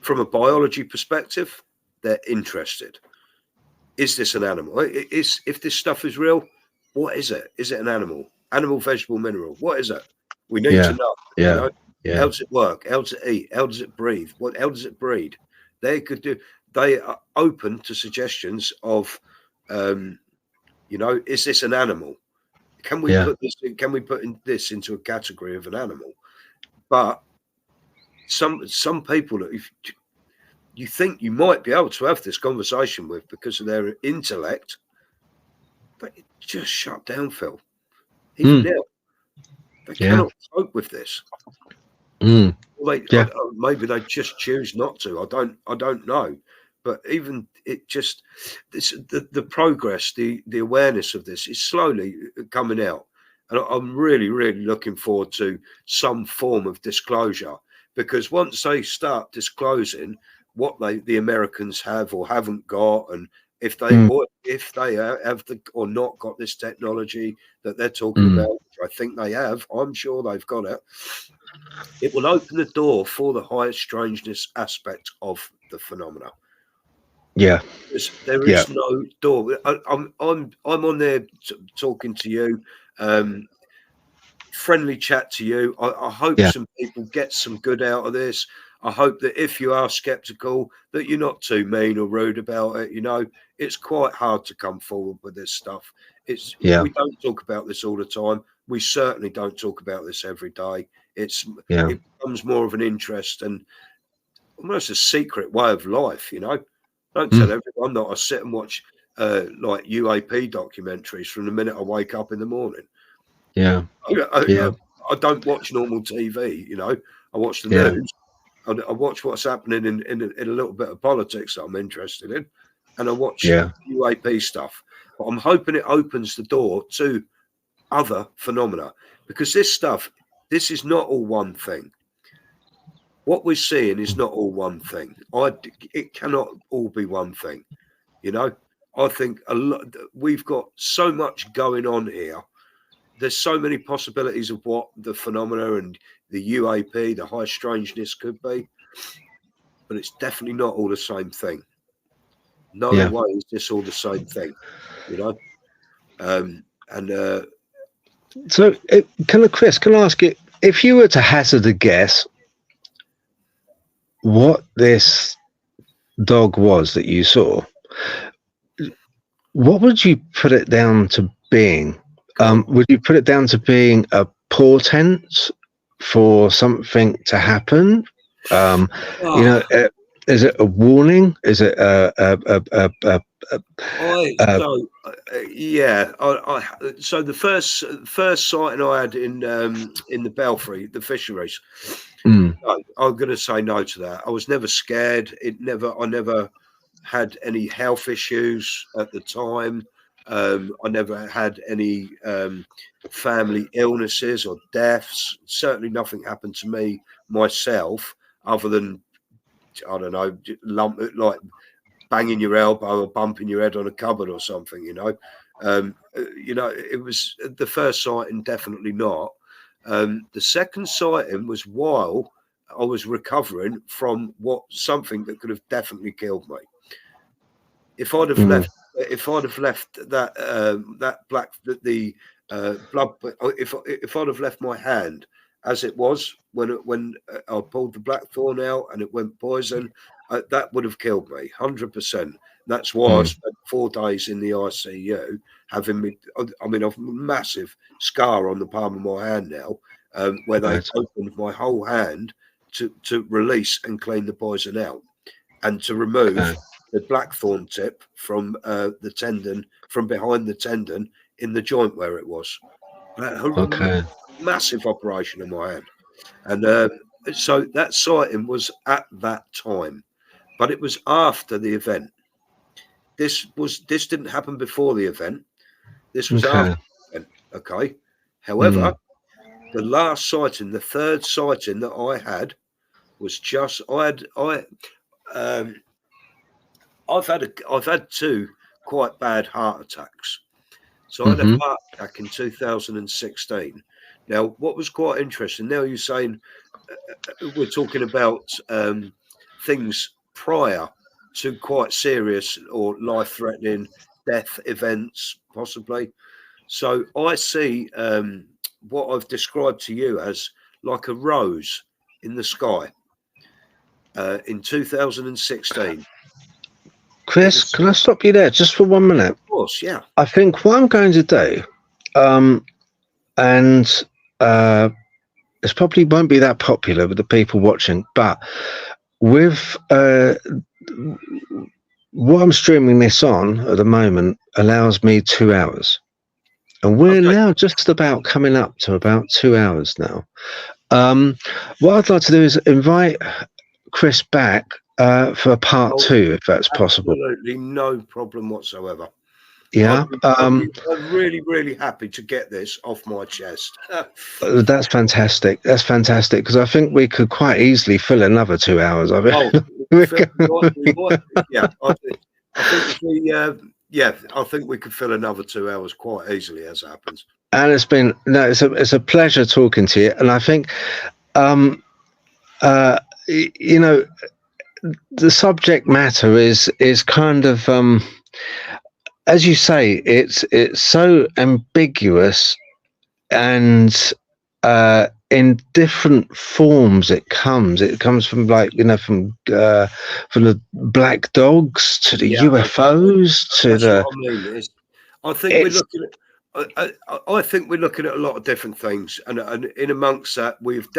From a biology perspective, they're interested. Is this an animal? If this stuff is real, what is it? Is it an animal? Animal, vegetable, mineral? What is it? We need to know. Yeah. How does it work? How does it eat? How does it breathe? How does it breed? They are open to suggestions of, is this an animal? Can we put this into a category of an animal? But some people that you think you might be able to have this conversation with because of their intellect, but it just shut down, Phil. Even now, they cannot cope with this. Maybe they just choose not to. I don't know. But even the progress, the awareness of this is slowly coming out. And I'm really, really looking forward to some form of disclosure, because once they start disclosing what the Americans have or haven't got, and if they have or not got this technology that they're talking about, which I think they have, I'm sure they've got it. It will open the door for the highest strangeness aspect of the phenomena. Yeah, there is no door. I'm on there talking to you, friendly chat to you. I hope some people get some good out of this. I hope that if you are skeptical, that you're not too mean or rude about it. It's quite hard to come forward with this stuff. We don't talk about this all the time. We certainly don't talk about this every day. It becomes more of an interest and almost a secret way of life. Don't tell everyone that I sit and watch like UAP documentaries from the minute I wake up in the morning. I don't watch normal TV. I watch the news. I watch what's happening in a little bit of politics that I'm interested in, and I watch UAP stuff. But I'm hoping it opens the door to other phenomena, because this is not all one thing. What we're seeing is not all one thing. It cannot all be one thing. I think we've got so much going on here. There's so many possibilities of what the phenomena and the UAP, the high strangeness could be, but it's definitely not all the same thing. No way is this all the same thing. And So, Chris, can I ask you, if you were to hazard a guess, what this dog was that you saw, what would you put it down to being? Would you put it down to being a portent for something to happen? Is it a warning? Is it so the first sighting I had in the Belfry, the fisheries, no, I'm going to say no to that. I was never scared. I never had any health issues at the time. I never had any family illnesses or deaths. Certainly nothing happened to me myself, other than, I don't know, like banging your elbow or bumping your head on a cupboard or something, it was the first sighting, definitely not. The second sighting was while I was recovering from something that could have definitely killed me. If I'd have left that blood, if I'd have left my hand as it was when I pulled the blackthorn out and it went poison, that would have killed me 100%. That's why I spent 4 days in the ICU, having a massive scar on the palm of my hand now, where they opened my whole hand to release and clean the poison out, and to remove the blackthorn tip from the tendon, from behind the tendon in the joint where it was. Massive operation in my hand. And so that sighting was at that time, but it was after the event. This didn't happen before the event. This was after the event. Okay. However, the last sighting, the third sighting that I had, was just I've had 2 quite bad heart attacks. So I had a heart attack in 2016. Now, what was quite interesting, now you're saying we're talking about things prior to quite serious or life-threatening death events, possibly. So I see what I've described to you as like a rose in the sky in 2016. Chris, can I stop you there just for 1 minute? Of course, yeah. I think what I'm going to do, and this probably won't be that popular with the people watching, but with what I'm streaming this on at the moment allows me 2 hours. And we're now just about coming up to about 2 hours now. What I'd like to do is invite Chris back for a part 2, if that's possible. Absolutely no problem whatsoever. Yeah. I'm really, really happy to get this off my chest. That's fantastic. That's fantastic, because I think we could quite easily fill another 2 hours of it. I think we could fill another 2 hours quite easily, as it happens. And it's a pleasure talking to you. And I think, the subject matter is kind of, as you say, it's so ambiguous, and in different forms it comes from, like, from the black dogs to the UFOs to the. I think we're looking at a lot of different things, and in amongst that, we've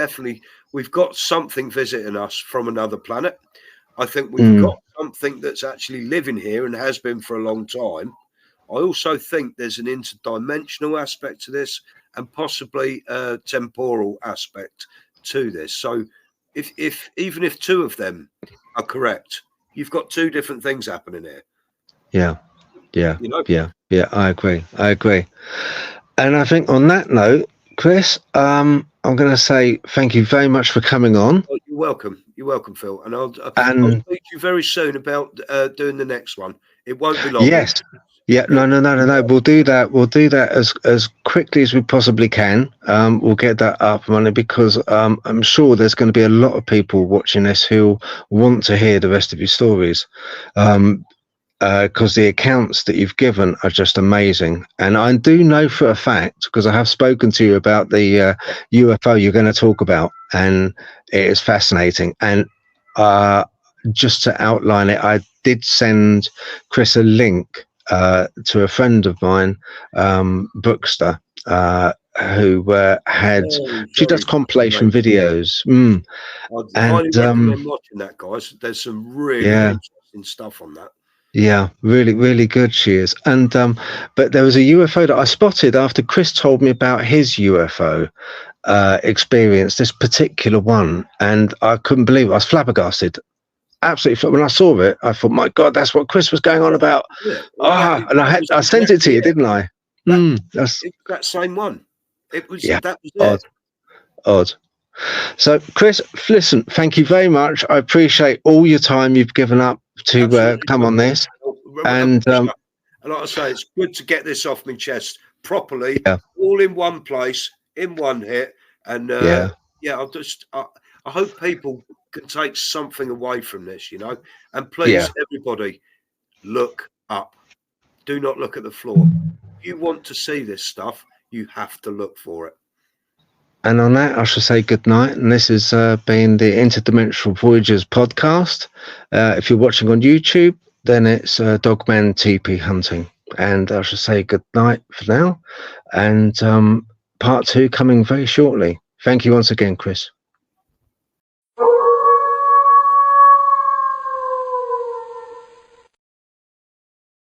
got something visiting us from another planet. I think we've got something that's actually living here and has been for a long time. I also think there's an interdimensional aspect to this, and possibly a temporal aspect to this. So even if 2 of them are correct, you've got 2 different things happening here. Yeah. I agree. And I think on that note, Chris, I'm going to say thank you very much for coming on. Oh, you're welcome, Phil. And I'll speak to you very soon about doing the next one. It won't be long. Yes. Yeah. No. We'll do that as quickly as we possibly can. We'll get that up and running, because I'm sure there's going to be a lot of people watching this who want to hear the rest of your stories. because the accounts that you've given are just amazing. And I do know for a fact, because I have spoken to you about the UFO you're going to talk about, and it is fascinating. And just to outline it, I did send Chris a link to a friend of mine, Bookster, who had, she does compilation videos. I'd highly recommend watching that, guys. There's some really interesting stuff on that. Yeah, really, really good she is. And but there was a UFO that I spotted after Chris told me about his UFO experience, this particular one, and I couldn't believe it. I was flabbergasted. Absolutely. When I saw it, I thought, my God, that's what Chris was going on about. Yeah, well, and I sent it to you, didn't I? That same one. It was, that was odd. So, Chris, listen, thank you very much. I appreciate all your time you've given up to come on this. And like I say, it's good to get this off my chest properly, all in one place, in one hit. And I hope people can take something away from this, you know. And please, everybody, look up. Do not look at the floor. If you want to see this stuff, you have to look for it. And on that, I shall say good night. And this has been the Interdimensional Voyagers podcast. If you're watching on YouTube, then it's Dogman Teepee hunting. And I shall say good night for now. And part 2 coming very shortly. Thank you once again, Chris.